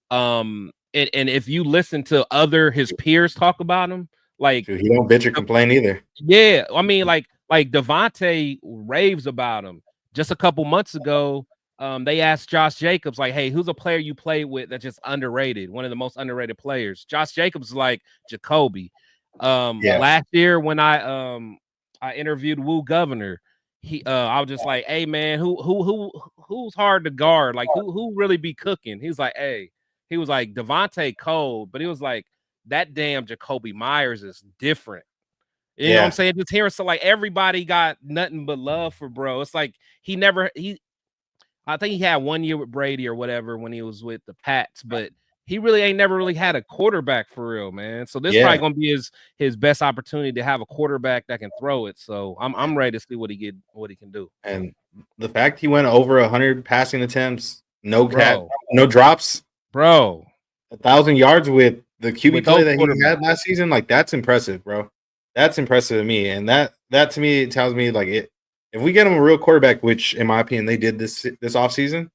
And if you listen to his peers talk about him, like, dude, he don't bitch or complain either. Yeah, I mean, like Devontae raves about him. Just a couple months ago, they asked Josh Jacobs, like, hey, who's a player you played with that's just underrated? One of the most underrated players. Josh Jacobs is like Jacoby. Last year when I interviewed Woo Governor, I was just like, hey man, who's hard to guard? Like, who really be cooking? He was like, Devontae cold, but he was like, that damn Jacoby Myers is different. You know what I'm saying? Just hearing like everybody got nothing but love for bro. It's like I think he had 1 year with Brady or whatever when he was with the Pats, but he really ain't never really had a quarterback for real, man. So this is probably gonna be his best opportunity to have a quarterback that can throw it. So I'm ready to see what he can do. And the fact he went over 100 passing attempts, no drops, bro, 1,000 yards with the QB play that he had last season, like that's impressive, bro. That's impressive to me, and that to me it tells me like if we get him a real quarterback, which in my opinion they did this offseason,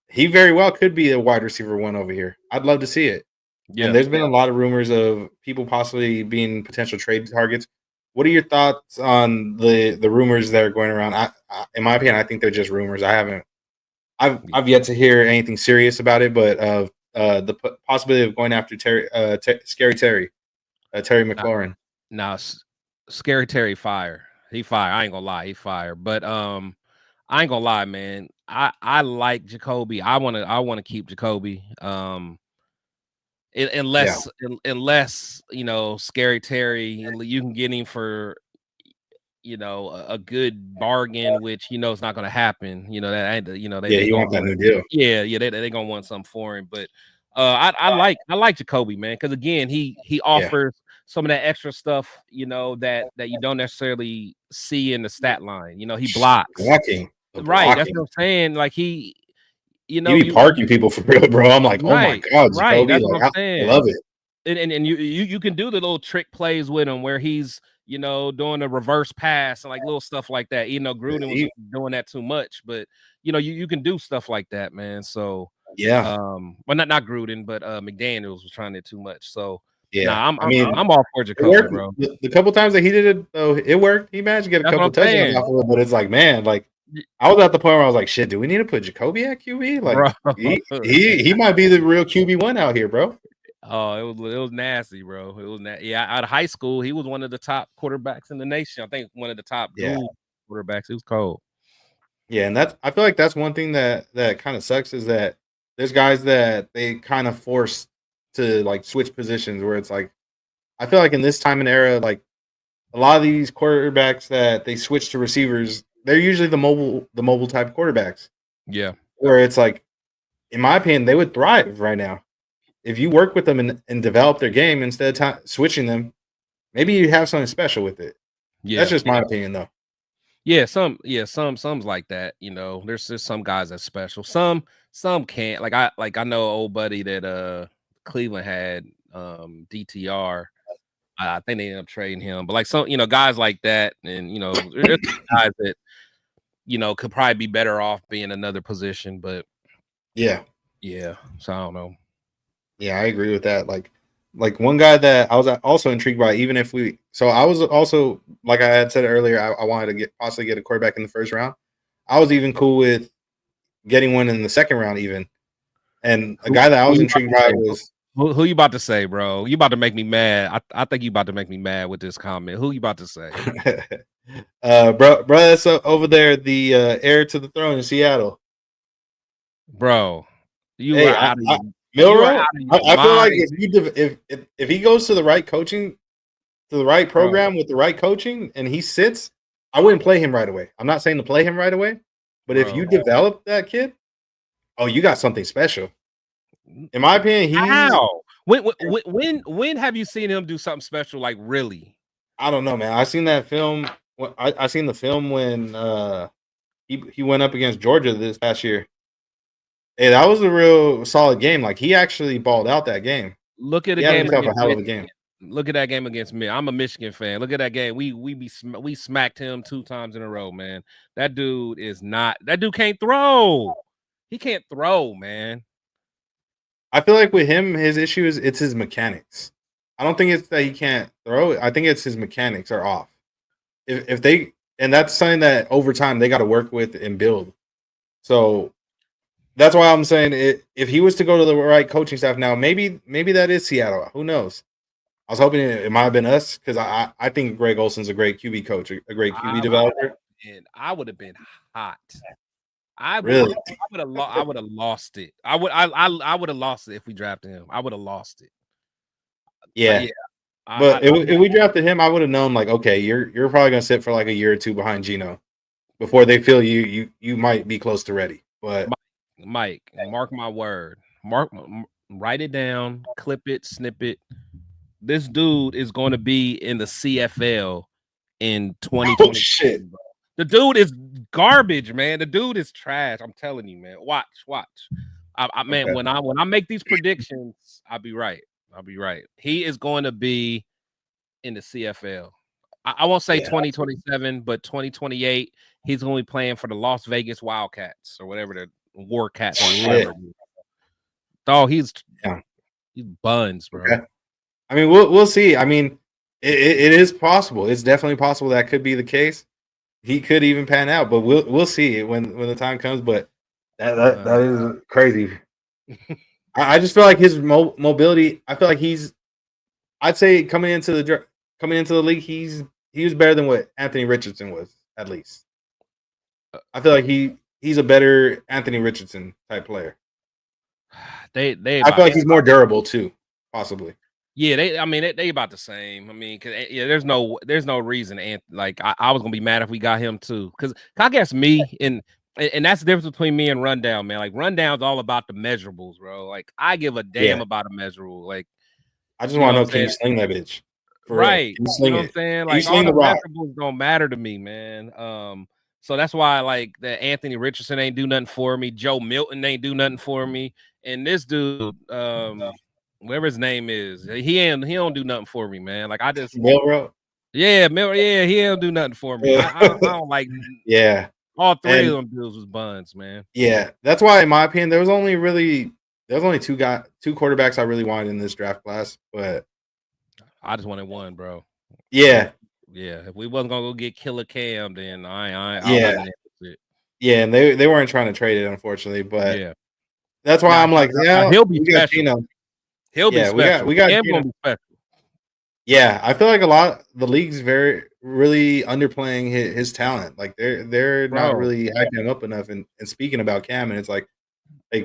he very well could be a wide receiver one over here. I'd love to see it. Yeah, and there's been a lot of rumors of people possibly being potential trade targets. What are your thoughts on the rumors that are going around? in my opinion, I think they're just rumors. I've yet to hear anything serious about it, but the possibility of going after Scary Terry McLaurin. Now, Scary Terry fire. He fire. I ain't gonna lie, he fire. But I ain't gonna lie, man. I like Jacoby. I wanna keep Jacoby. Unless Scary Terry, you can get him for a good bargain, which it's not gonna happen. They You want that new deal. They gonna want something for him. But I like Jacoby, man, because again he offers some of that extra stuff, that you don't necessarily see in the stat line. He blocks. Blocking. Right, that's what I'm saying. Like he be parking people for real, bro. I'm like, oh my god, Jacoby, right. That's what I'm saying. I love it. And you can do the little trick plays with him where he's doing a reverse pass and like little stuff like that. Gruden was doing that too much, but you can do stuff like that, man. So well, not Gruden, but McDaniels was trying it too much. So I'm all for Jacoby, bro. The couple times that he did it, though, it worked. He managed to get a couple touchdowns off of it, but it's like, man, like I was at the point where I was like, shit, do we need to put Jacoby at QB? Like he might be the real QB1 out here, bro. Oh, it was nasty, bro. It was out of high school, he was one of the top quarterbacks in the nation. I think one of the top quarterbacks. It was cold. Yeah, and I feel like that's one thing that kind of sucks is that there's guys that they kind of force to like switch positions where it's like I feel like in this time and era, like a lot of these quarterbacks that they switch to receivers, they're usually the mobile type quarterbacks. Yeah. Where it's like, in my opinion, they would thrive right now. If you work with them and develop their game instead of switching them, maybe you have something special with it. Yeah. That's just my opinion though. Yeah, some's like that. There's just some guys that's special. Some can't. Like I know an old buddy that Cleveland had, DTR. I think they ended up trading him. But like some, guys like that, and there's guys that could probably be better off being another position. But yeah. So I don't know. Yeah, I agree with that. Like one guy that I was also intrigued by, even if I was also, like I had said earlier, I wanted to possibly get a quarterback in the first round. I was even cool with getting one in the second round even. And a guy that I was intrigued by was... Who you about to say, bro? You about to make me mad. I think you about to make me mad with this comment. Who you about to say? bro, that's over there, the heir to the throne in Seattle. Bro, you are out of your... Milroe, I feel like if he goes to the right coaching, to the right program with the right coaching, and he sits, I wouldn't play him right away. I'm not saying to play him right away, but if you develop that kid, you got something special. In my opinion, when have you seen him do something special? Like really? I don't know, man. I seen that film. I seen the film when he went up against Georgia this past year. Hey, that was a real solid game. Like he actually balled out that game. Look at the game. A hell of a game. Look at that game against me. I'm a Michigan fan. Look at that game. We smacked him 2 times in a row, man. That dude can't throw. He can't throw, man. I feel like with him, his issue is it's his mechanics. I don't think it's that he can't throw. I think it's his mechanics are off. And that's something that over time they got to work with and build. So that's why I'm saying if he was to go to the right coaching staff now, maybe that is Seattle. Who knows? I was hoping it might have been us because I think Greg Olson's a great QB coach, a great QB developer. And I would have been hot. I would have lost it. I would have lost it if we drafted him. I would have lost it. Yeah. But if we drafted him, I would have known, like, okay, you're probably gonna sit for like a year or two behind Geno before they feel you might be close to ready. But Mike, mark my word. Write it down, clip it, snip it. This dude is going to be in the CFL in 2020. Oh, shit. The dude is garbage, man. The dude is trash. I'm telling you, man. Watch. Man, when I make these predictions, I'll be right. He is going to be in the CFL. I won't say 2027, but 2028. He's going to be playing for the Las Vegas Wildcats or whatever the War Cats or whatever. Oh, he's buns, bro. Okay. I mean, we'll see. I mean, it is possible. It's definitely possible that could be the case. he could even pan out, but we'll see when the time comes. But that is crazy. I just feel like his mobility. I feel like I'd say coming into the league, he was better than what Anthony Richardson was, at least. I feel like he's a better Anthony Richardson type player. They I feel like he's more durable too, possibly. Yeah, they about the same. I mean, cause there's no reason. And like, I was gonna be mad if we got him too, because I guess me and that's the difference between me and Rundown, man. Like Rundown's all about the measurables, bro. Like I give a damn about a measurable. Like I just want to know, can you sling that bitch? Right. Can you sling what I'm saying? Like all the measurables don't matter to me, man. So that's why like that Anthony Richardson ain't do nothing for me. Joe Milton ain't do nothing for me. And this dude, whatever his name is, he don't do nothing for me, man. Like I just Milrow. Yeah, he don't do nothing for me. I don't like all three of them dudes was buns, man. Yeah, that's why, in my opinion, there was only two quarterbacks I really wanted in this draft class, but I just wanted one, bro. Yeah. If we wasn't gonna go get Killer Cam, then I wasn't interested. Yeah, and they weren't trying to trade it, unfortunately, but that's why I'm like, he'll be special. He'll be special. We got Cam gonna be special. Yeah, I feel like the league's really underplaying his talent. Like they're not really hyping him up enough and speaking about Cam, and it's like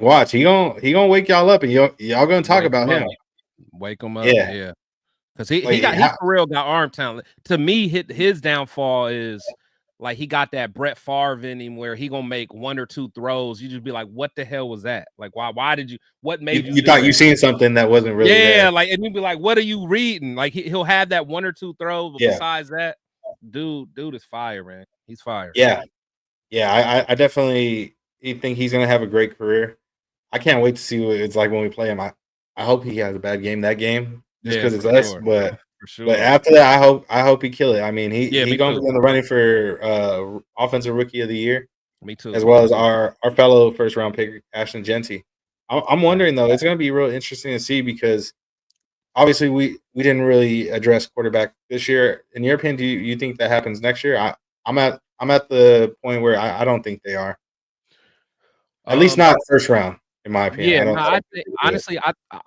watch, he gonna wake y'all up and y'all gonna talk about him. Wake him up, yeah. Because he for real got arm talent. To me, his downfall is like he got that Brett Favre in him where he gonna make one or two throws. You just be like, what the hell was that? Like, why did you? What made you? You thought you seen something that wasn't really there. Like, and you'd be like, what are you reading? Like he'll have that one or two throws, but besides that, dude is fire, man. He's fire. Yeah. I definitely think he's gonna have a great career. I can't wait to see what it's like when we play him. I hope he has a bad game that game. Just because it's us, but after that, I hope he kill it. I mean, he going to be in the running for offensive rookie of the year. Me too. As well as our fellow first round pick Ashton Genty. I'm wondering though, it's going to be real interesting to see because obviously we didn't really address quarterback this year. In your opinion, do you think that happens next year? I'm at the point where I don't think they are. At least not first round. In my opinion, I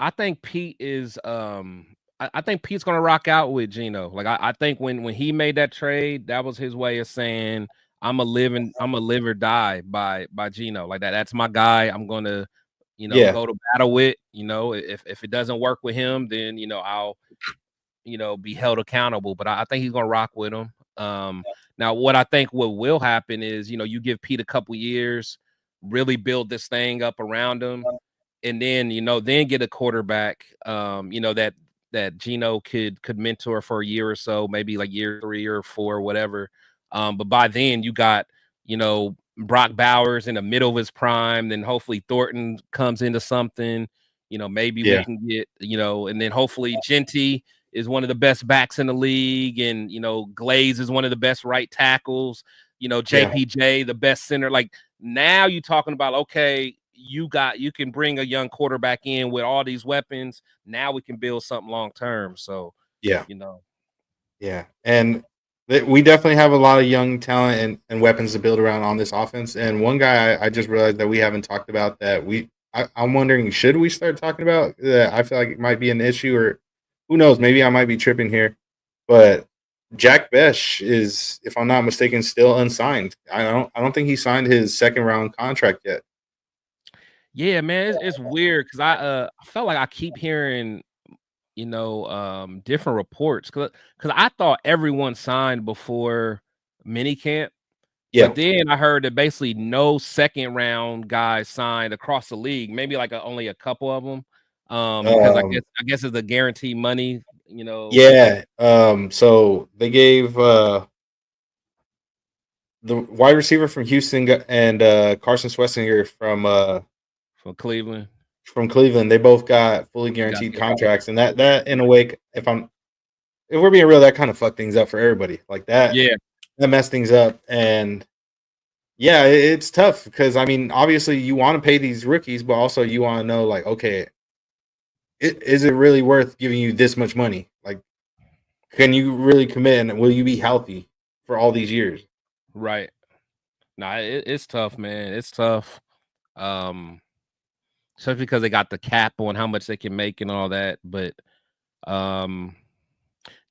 think Pete is. I think Pete's gonna rock out with Geno. Like I think when he made that trade, that was his way of saying I'm a live or die by Geno. Like that's my guy. I'm gonna, go to battle with. If it doesn't work with him, then I'll, be held accountable. But I think he's gonna rock with him. Now what I think what will happen is you give Pete a couple years. Really build this thing up around him, and then then get a quarterback, that Geno could mentor for a year or so, maybe like year 3 or 4, whatever. But by then you got Brock Bowers in the middle of his prime, then hopefully Thornton comes into something, maybe we can get and then hopefully Genty is one of the best backs in the league, and Glaze is one of the best right tackles. JPJ, the best center. Like now you're talking about, okay, you can bring a young quarterback in with all these weapons. Now we can build something long term. So and we definitely have a lot of young talent and weapons to build around on this offense. And one guy I just realized that we haven't talked about that I'm wondering, should we start talking about that? I feel like it might be an issue, or who knows, maybe I might be tripping here, but Jack Besh is, if I'm not mistaken, still unsigned. I don't think he signed his second round contract yet. Yeah, man, it's weird because I felt like I keep hearing, different reports because I thought everyone signed before minicamp. But then I heard that basically no second round guys signed across the league. Maybe like only a couple of them, because I guess it's the guaranteed money. So they gave the wide receiver from Houston and Carson Swessinger from Cleveland. From Cleveland, they both got fully guaranteed contracts, and that in a way, if we're being real, that kind of fucked things up for everybody. Like that, that messed things up, and it's tough because I mean, obviously, you want to pay these rookies, but also you want to know, like, okay, is it really worth giving you this much money? Like, can you really commit, and will you be healthy for all these years? Right. Nah, it's tough, man. It's tough. Especially because they got the cap on how much they can make and all that. But I'm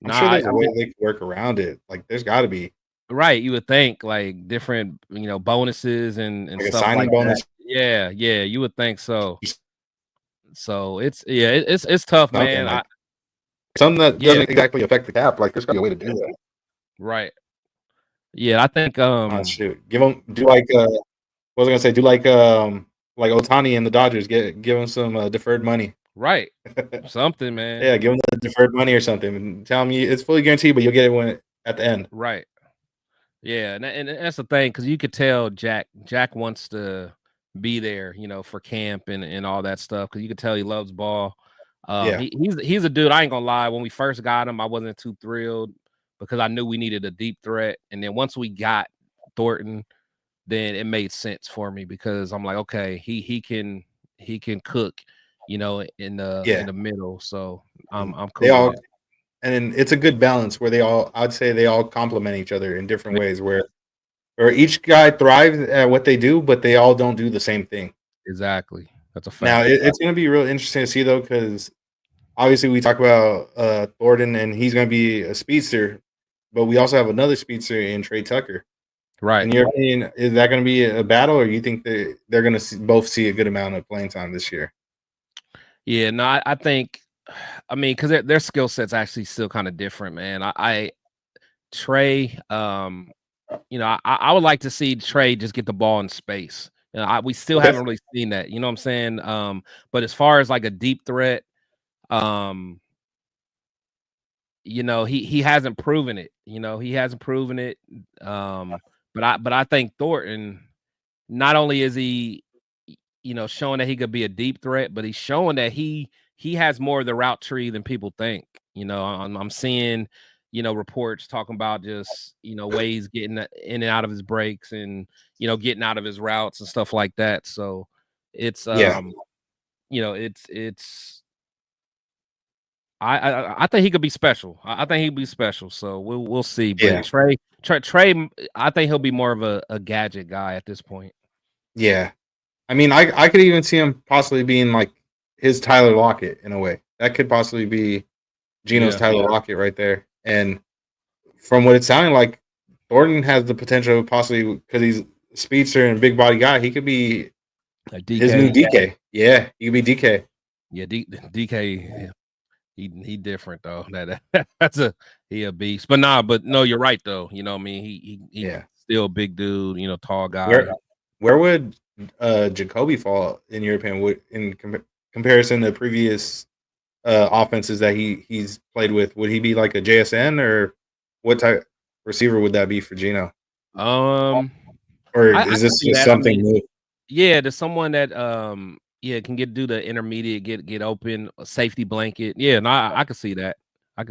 nah, sure there's I a way mean, they can work around it. Like, there's got to be right. You would think like different, bonuses and like a stuff signing like that. bonus, Yeah, you would think so. So it's tough, something man. like something that Yeah, doesn't exactly affect the cap. Like, there's got to be a way to do that. right. Yeah, I think Shoot, give them do like what was I gonna say? Do like Otani and the Dodgers. Give them some deferred money. right. Something, man. Yeah, give them the deferred money or something, and tell them it's fully guaranteed, but you'll get it at the end. Right. Yeah, and that's the thing because you could tell Jack wants to be there, for camp and all that stuff because you could tell he loves ball. Yeah. He's a dude. I ain't gonna lie. When we first got him, I wasn't too thrilled because I knew we needed a deep threat, and then once we got Thornton, then it made sense for me because I'm like, okay, he can cook, in the middle. So I'm They cool all, with it. and it's a good balance where I'd say they all complement each other in different ways where each guy thrives at what they do, but they all don't do the same thing. Exactly. That's a Now fact. it's going to be real interesting to see though, because obviously we talk about Thornton and he's going to be a speedster, but we also have another speedster in Trey Tucker. Right. In your opinion, is that going to be a battle, or you think that they're going to both see a good amount of playing time this year? Yeah, no, I think, because their skill set's actually still kind of different, man. Trey, I would like to see Trey just get the ball in space. We still haven't really seen that. You know what I'm saying? But as far as like a deep threat, he hasn't proven it. He hasn't proven it. But I think Thornton, not only is he, showing that he could be a deep threat, but he's showing that he has more of the route tree than people think. I'm seeing, reports talking about just, ways getting in and out of his breaks and, getting out of his routes and stuff like that. So it's, it's, I think he could be special. I think he'd be special. So we'll see. But Yeah. Trey, I think he'll be more of a gadget guy at this point. Yeah. I mean, I could even see him possibly being like his Tyler Lockett in a way. That could possibly be Gino's Tyler Lockett right there. And from what it's sounding like, Thornton has the potential possibly because he's a speedster and big body guy. He could be his new DK. Yeah, he could be DK. Yeah, DK. He different though. He a beast. But no, you're right though. You know what I mean? He still a big dude. Tall guy. Where would Jacoby fall in your opinion? In comparison to previous offenses that he's played with, would he be like a JSN or what type receiver would that be for Gino? Or is this just something new? Yeah, there's someone that can do the intermediate, get open, a safety blanket. Yeah, no, I can see that. I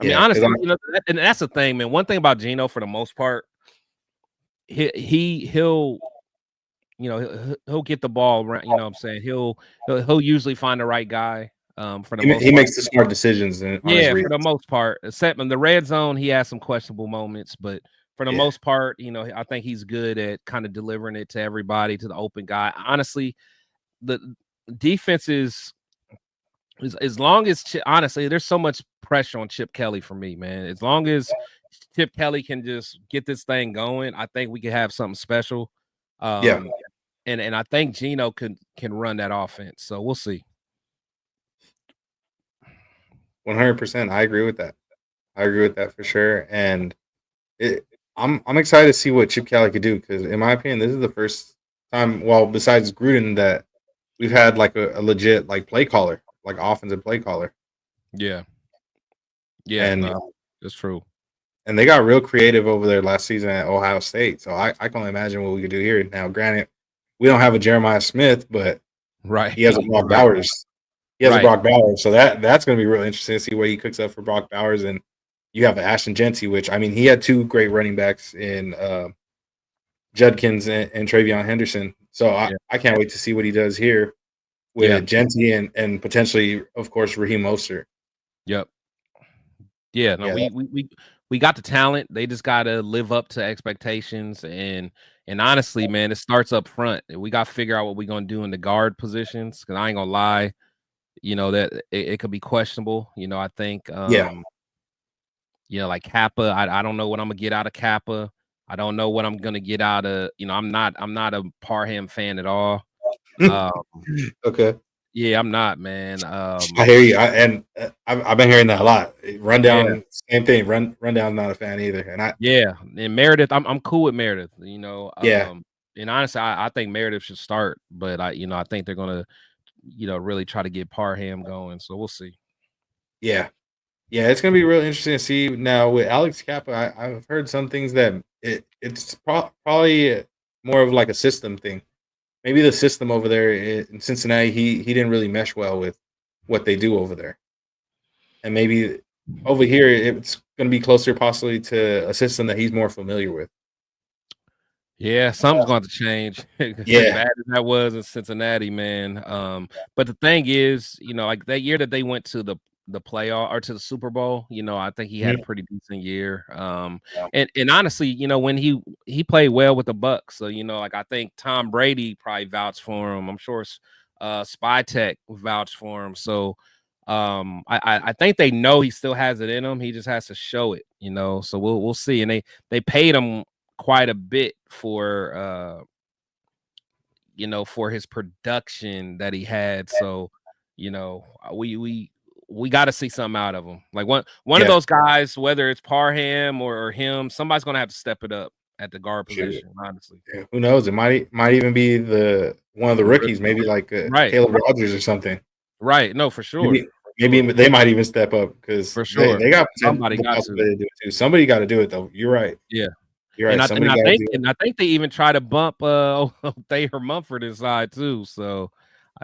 mean, honestly, and that's the thing, man. One thing about Gino, for the most part, he'll get the ball around. You know what I'm saying? He'll usually find the right guy. For the most part. He makes the smart decisions. For the most part, except in the red zone, he has some questionable moments, but for the most part, I think he's good at kind of delivering it to everybody, to the open guy. Honestly, the defense is as long as honestly, there's so much pressure on Chip Kelly for me, man. As long as Chip Kelly can just get this thing going, I think we could have something special. And I think Gino can run that offense. So we'll see. 100%. I agree with that. For sure. And I'm excited to see what Chip Kelly could do because, in my opinion, this is the first time, well, besides Gruden, that we've had like a legit like play caller, like offensive play caller. Yeah, and that's true. And they got real creative over there last season at Ohio State, so I can only imagine what we could do here. Now, granted, we don't have a Jeremiah Smith, but he has a Brock Bowers. A Brock Bowers, so that's going to be really interesting to see what he cooks up for Brock Bowers. And you have Ashton Genty, which, I mean, he had two great running backs in Judkins and Travion Henderson. So I can't wait to see what he does here with Genty and potentially, of course, Raheem Mostert. Yep. Yeah, no, we got the talent. They just got to live up to expectations. And honestly, man, it starts up front. We got to figure out what we're gonna do in the guard positions. Because I ain't gonna lie, that it could be questionable. I think like Kappa. I don't know what I'm gonna get out of Kappa. I don't know what I'm gonna get out of. I'm not a Parham fan at all. Okay. Yeah, I'm not, man. I hear you, I've been hearing that a lot. Rundown, same thing. Rundown, not a fan either, and and Meredith, I'm cool with Meredith. Yeah. And honestly, I think Meredith should start, but I think they're gonna, really try to get Parham going. So we'll see. Yeah, it's gonna be really interesting to see now with Alex Kappa. I've heard some things that it's probably more of like a system thing. Maybe the system over there in Cincinnati, he didn't really mesh well with what they do over there. And maybe over here, it's going to be closer possibly to a system that he's more familiar with. Yeah, something's going to change. As bad as that was in Cincinnati, man. But the thing is, like that year that they went to the playoff or to the Super Bowl, I think he had a pretty decent year. And honestly, when he played well with the Bucks, so like I think Tom Brady probably vouched for him. I'm sure Spytech vouched for him. So I think they know he still has it in him. He just has to show it, So we'll see. And they paid him quite a bit for for his production that he had. So we got to see something out of him. Like one of those guys, whether it's Parham or him, somebody's gonna have to step it up at the guard position. Honestly, who knows? It might even be one of the rookies, maybe like Caleb Rogers or something. Right? No, for sure. Maybe they might even step up because for sure they got somebody got to do it too. Somebody got to do it though. You're right. Yeah. You're right. And I think they even try to bump Thayer Mumford inside too. So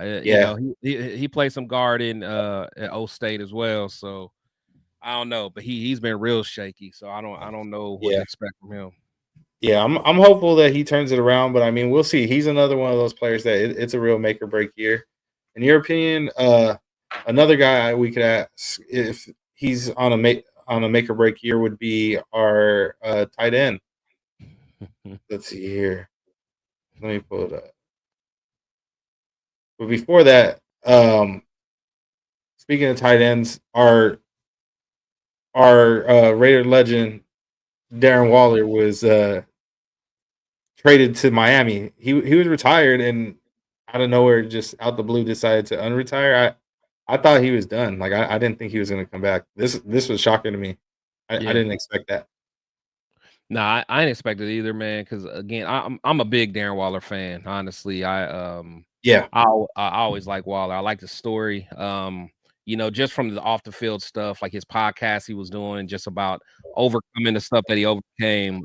he played some guard in at O State as well. So I don't know, but he's been real shaky. So I don't know what to expect from him. Yeah, I'm hopeful that he turns it around, but I mean we'll see. He's another one of those players that it's a real make or break year. In your opinion, another guy we could ask if he's on a make or break year would be our tight end. Let's see here. Let me pull it up. But before that, speaking of tight ends, our Raider legend Darren Waller was traded to Miami. He was retired and out of nowhere, just out the blue, decided to unretire. I thought he was done. Like I didn't think he was going to come back. This was shocking to me. I didn't expect that. No, I didn't expect it either, man. Because again, I'm a big Darren Waller fan. Honestly, I always like Waller. I like the story. Just from the off the field stuff, like his podcast he was doing, just about overcoming the stuff that he overcame.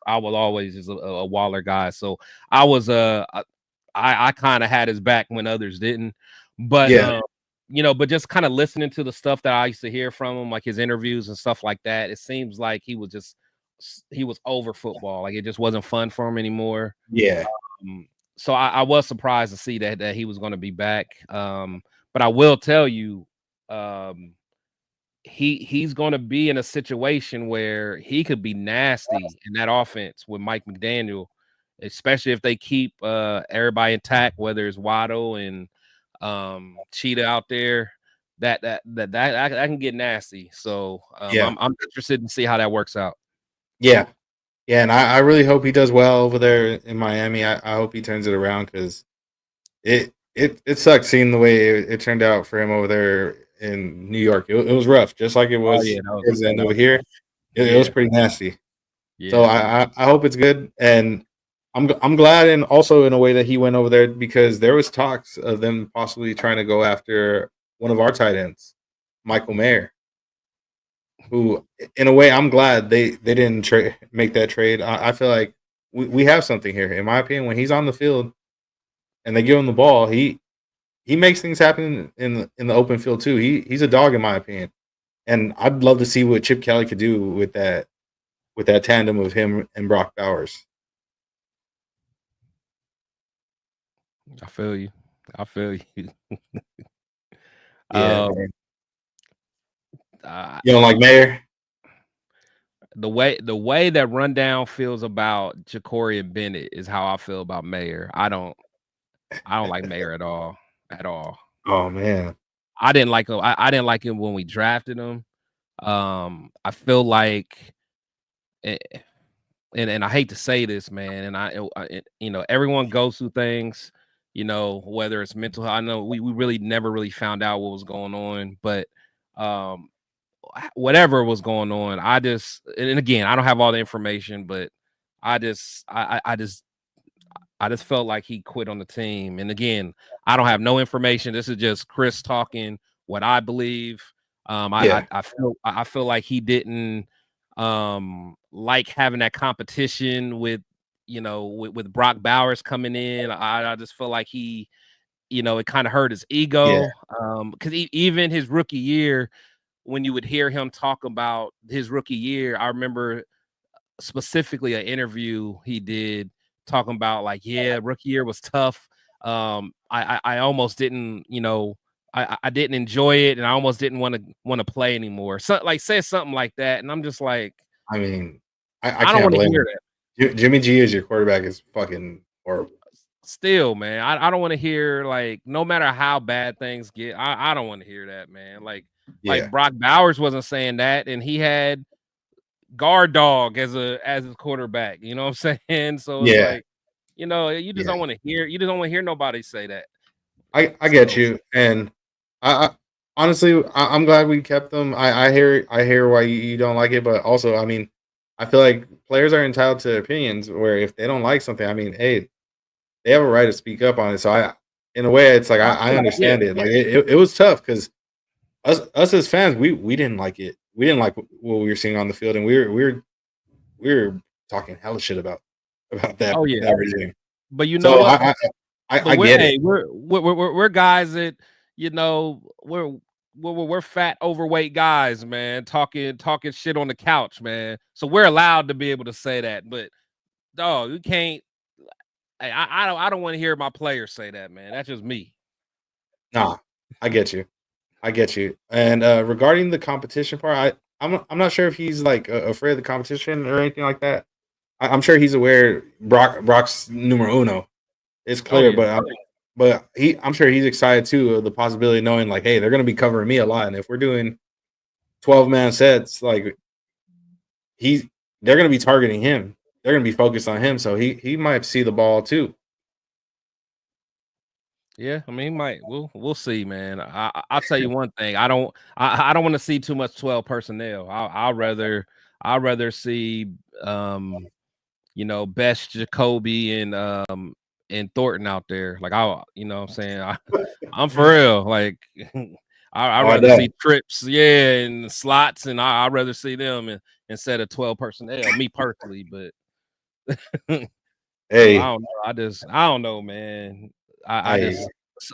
I will always is a Waller guy. So I was I kind of had his back when others didn't. But but just kind of listening to the stuff that I used to hear from him, like his interviews and stuff like that, it seems like he was over football. Like it just wasn't fun for him anymore. Yeah. So I was surprised to see that he was going to be back. But I will tell you, he's going to be in a situation where he could be nasty in that offense with Mike McDaniel, especially if they keep everybody intact, whether it's Waddle and Cheetah out there. That can get nasty. So I'm interested in see how that works out. Yeah, and I really hope he does well over there in Miami. I hope he turns it around because it sucks seeing the way it turned out for him over there in New York. It was rough, just like it was towards the end over here. It was pretty nasty. Yeah. So I hope it's good, and I'm glad, and also in a way that he went over there because there was talks of them possibly trying to go after one of our tight ends, Michael Mayer. Who, in a way, I'm glad they didn't make that trade. I feel like we have something here. In my opinion, when he's on the field and they give him the ball, he makes things happen in the open field too. He's a dog in my opinion, and I'd love to see what Chip Kelly could do with that tandem of him and Brock Bowers. I feel you. You don't like Mayer? the way that Rundown feels about Ja'Cory and Bennett is how I feel about Mayer. I don't like Mayer at all. At all. Oh man. I didn't like him. I didn't like him when we drafted him. I feel like and I hate to say this, man, and you know, everyone goes through things, you know, whether it's mental health. I know we really never really found out what was going on, but whatever was going on, and again, I don't have all the information, but I just felt like he quit on the team. And again, I don't have no information. This is just Chris talking what I believe. I feel like he didn't like having that competition with, you know, with Brock Bowers coming in. I just feel like he, you know, it kind of hurt his ego. Because even his rookie year, when you would hear him talk about his rookie year, I remember specifically an interview he did talking about like, yeah, rookie year was tough. I almost didn't, you know, I didn't enjoy it, and I almost didn't want to play anymore. So like, say something like that, and I'm just like, I mean, I don't can't want to blame hear him. that. Jimmy G as your quarterback is fucking horrible. Still, man, I don't want to hear, like, no matter how bad things get, I don't want to hear that, man. Like Brock Bowers wasn't saying that, and he had guard dog as his quarterback. You know what I'm saying? So it's like, you know, you just don't want to hear nobody say that. I get you, and I honestly I'm glad we kept them. I hear why you don't like it, but also, I mean, I feel like players are entitled to opinions. Where if they don't like something, I mean, hey, they have a right to speak up on it. So in a way, it's like I understand it. Like it was tough because us as fans, we didn't like it. We didn't like what we were seeing on the field, and we were talking hella shit about that. Oh yeah, that regime. But you know what? I get it. We're guys that, you know, we're fat, overweight guys, man, talking shit on the couch, man. So we're allowed to be able to say that. But dog, you can't. I don't want to hear my players say that, man. That's just me. Nah, I get you. And regarding the competition part, I'm not sure if he's like afraid of the competition or anything like that. I'm sure he's aware Brock's numero uno. It's clear, but I'm sure he's excited too of the possibility of knowing like, hey, they're going to be covering me a lot, and if we're doing 12-man sets, like they're going to be targeting him. They're going to be focused on him, so he might see the ball too. Yeah, I mean, he might. We'll see, man. I'll tell you one thing. I don't want to see too much 12 personnel. I'd rather see you know, Best, Jacoby, and Thornton out there. Like, you know what I'm saying? I'm for real. Like, I'd rather see trips, and slots, and I'd rather see them instead of 12 personnel, me personally. But hey, I don't know. I don't know, man. I just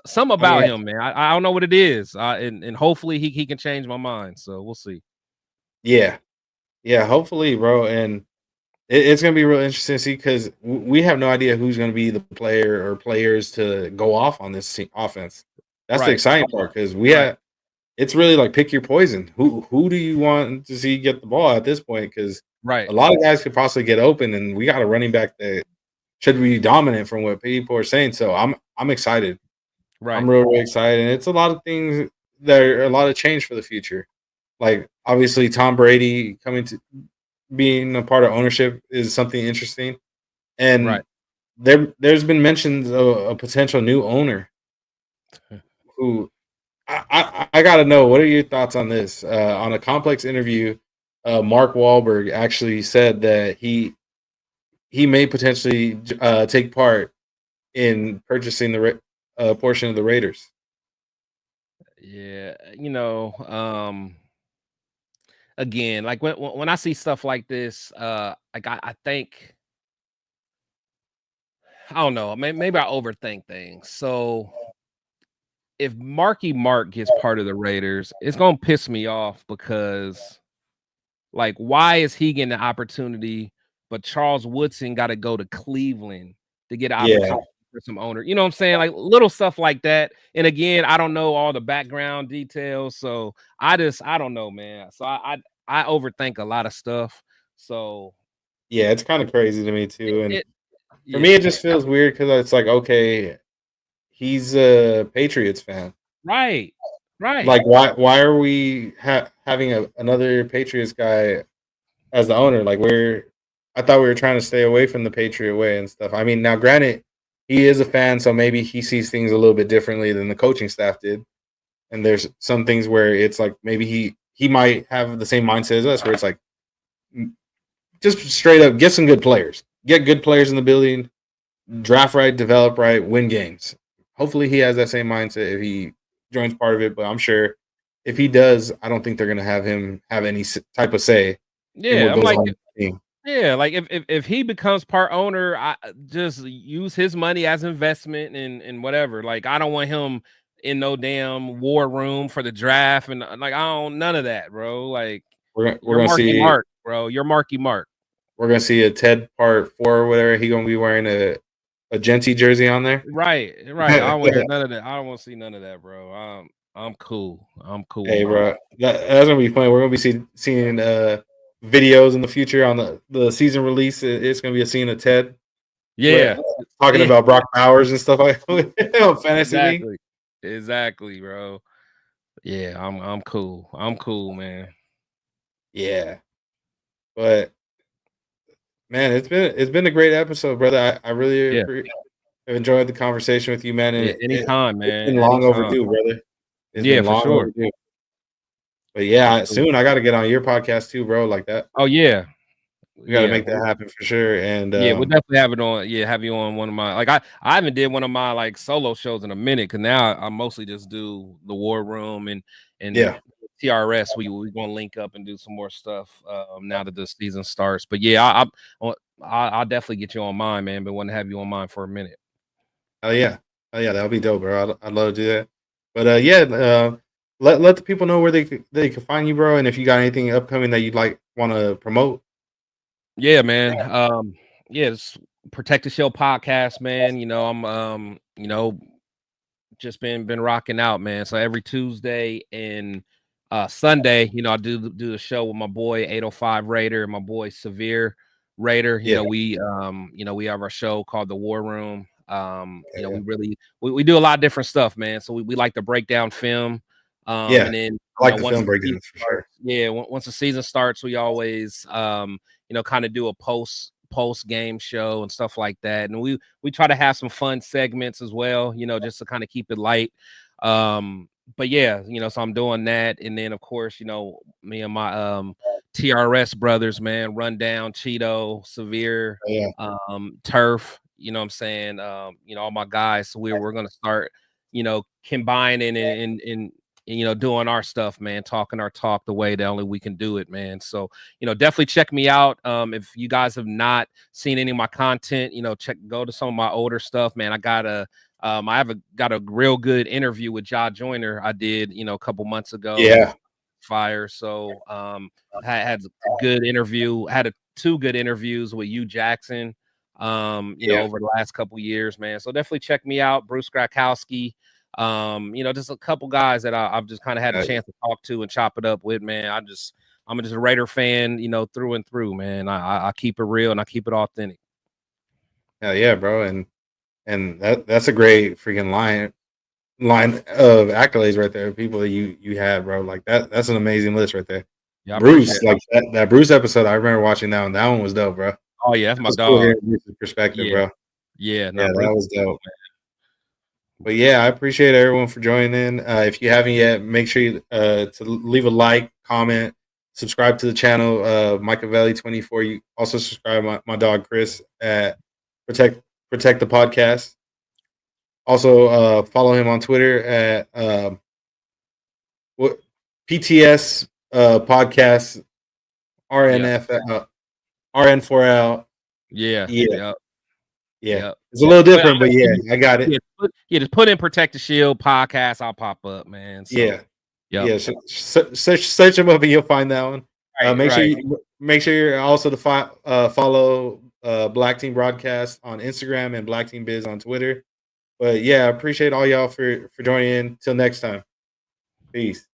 something about him, man. I don't know what it is. And hopefully he can change my mind. So we'll see. Yeah, hopefully, bro. And it's going to be real interesting to see because we have no idea who's going to be the player or players to go off on this offense. That's the exciting part because it's really like pick your poison. Who do you want to see get the ball at this point? Because a lot of guys could possibly get open, and we got a running back that should be dominant from what people are saying. So I'm excited. I'm really excited, and it's a lot of things that are a lot of change for the future. Like obviously Tom Brady coming to being a part of ownership is something interesting, and there's been mentions of a potential new owner who I gotta know. What are your thoughts on this? On a complex interview, Mark Wahlberg actually said that he may potentially take part in purchasing the portion of the Raiders. Yeah, you know, again, like when I see stuff like this, like I think, I don't know, maybe I overthink things. So if Marky Mark gets part of the Raiders, it's gonna piss me off because, like, why is he getting the opportunity, but Charles Woodson got to go to Cleveland to get an opportunity for some owner? You know what I'm saying? Like little stuff like that. And again, I don't know all the background details, so I don't know, man. So I overthink a lot of stuff. So yeah, it's kind of crazy to me too. And it for me, yeah. it just feels weird because it's like, okay, he's a Patriots fan. Right. Like, why are we having another Patriots guy as the owner? Like, I thought we were trying to stay away from the Patriot way and stuff. I mean, now granted, he is a fan, so maybe he sees things a little bit differently than the coaching staff did. And there's some things where it's like maybe he might have the same mindset as us, where it's like just straight up get some good players, get good players in the building, draft right, develop right, win games. Hopefully, he has that same mindset if he joins part of it. But I'm sure if he does, I don't think they're going to have him have any type of say in Yeah, what I'm goes like, on in the team. yeah, like if he becomes part owner, I just use his money as investment and whatever. Like I don't want him in no damn war room for the draft and like I don't none of that, bro. Like We're you're gonna Marky see Mark, bro. You're Marky Mark. we're gonna see a Ted part 4 or whatever. He gonna be wearing a Genty jersey on there. Right. I don't want to hear none of that. I don't want to see none of that, bro. I'm cool. I'm cool. Hey, bro, that's gonna be funny. We're gonna be seeing videos in the future on the season release. It's gonna be a scene of Ted Yeah. talking Yeah. about Brock Bowers and stuff like on fantasy league. Exactly, bro. Yeah, I'm cool. I'm cool, man. Yeah, but man, it's been a great episode, brother. I really Yeah. have enjoyed the conversation with you, man. And Yeah, anytime, it's man. been long Anytime. overdue, brother. It's Yeah, been for long sure. overdue. But yeah, For sure. soon I got to get on your podcast too, bro. Like that. Oh yeah. We got to make that happen for sure. And yeah, we'll definitely have it on. Yeah, have you on one of my I haven't did one of my like solo shows in a minute because now I mostly just do the War Room and yeah, TRS. We gonna link up and do some more stuff now that the season starts. But yeah, I'll definitely get you on mine, man. But want to have you on mine for a minute. oh yeah, that'll be dope, bro. I'd love to do that. But yeah, let the people know where they can find you, bro. And if you got anything upcoming that you'd want to promote. Yeah, man. Yeah, it's Protect the Show podcast, man. You know, I'm just been rocking out, man. So every Tuesday and Sunday, you know, I do the show with my boy 805 Raider and my boy Severe Raider. You know, we have our show called The War Room. You know, we do a lot of different stuff, man. So we like to break down film. And then I like the film breakdowns for sure. Yeah, once the season starts, we always kind of do a post game show and stuff like that. And we try to have some fun segments as well, you know, just to kind of keep it light. But yeah, you know, so I'm doing that. And then of course, you know, me and my TRS brothers, man, Rundown, Cheeto, Severe, Turf, you know what I'm saying? You know, all my guys. So we're gonna start, you know, combining and you know, doing our stuff, man, talking our talk the way that only we can do it, man. So, you know, definitely check me out. If you guys have not seen any of my content, you know, go to some of my older stuff, man. I got a real good interview with Ja Joyner I did, you know, a couple months ago. Yeah. Fire. So had a good interview, two good interviews with Hugh Jackson, you know, over the last couple years, man. So definitely check me out, Bruce Grakowski. You know, just a couple guys that I've just kind of had a chance to talk to and chop it up with, man. I'm just a Raider fan, you know, through and through, man. I keep it real and I keep it authentic. Hell yeah, bro. And that's a great freaking line of accolades right there. People that you had, bro. Like that's an amazing list right there. Yeah, Bruce, like that Bruce episode, I remember watching that one. That one was dope, bro. Oh yeah, that's my dog. Cool Bruce's perspective, bro. Yeah, that was dope. But yeah, I appreciate everyone for joining in. If you haven't yet, make sure to leave a like, comment, subscribe to the channel, Machiavelli24. You also subscribe my dog Chris at Protect the Podcast. Also, follow him on Twitter at PTS Podcast RNF RN4L. Yeah. It's a little different, but yeah, I got it. Just put in Protect the Shield podcast. I'll pop up, man. So, search them up and you'll find that one. Make sure you're also to follow Black Team Broadcast on Instagram and Black Team Biz on Twitter. But yeah, I appreciate all y'all for joining in. Till next time, peace.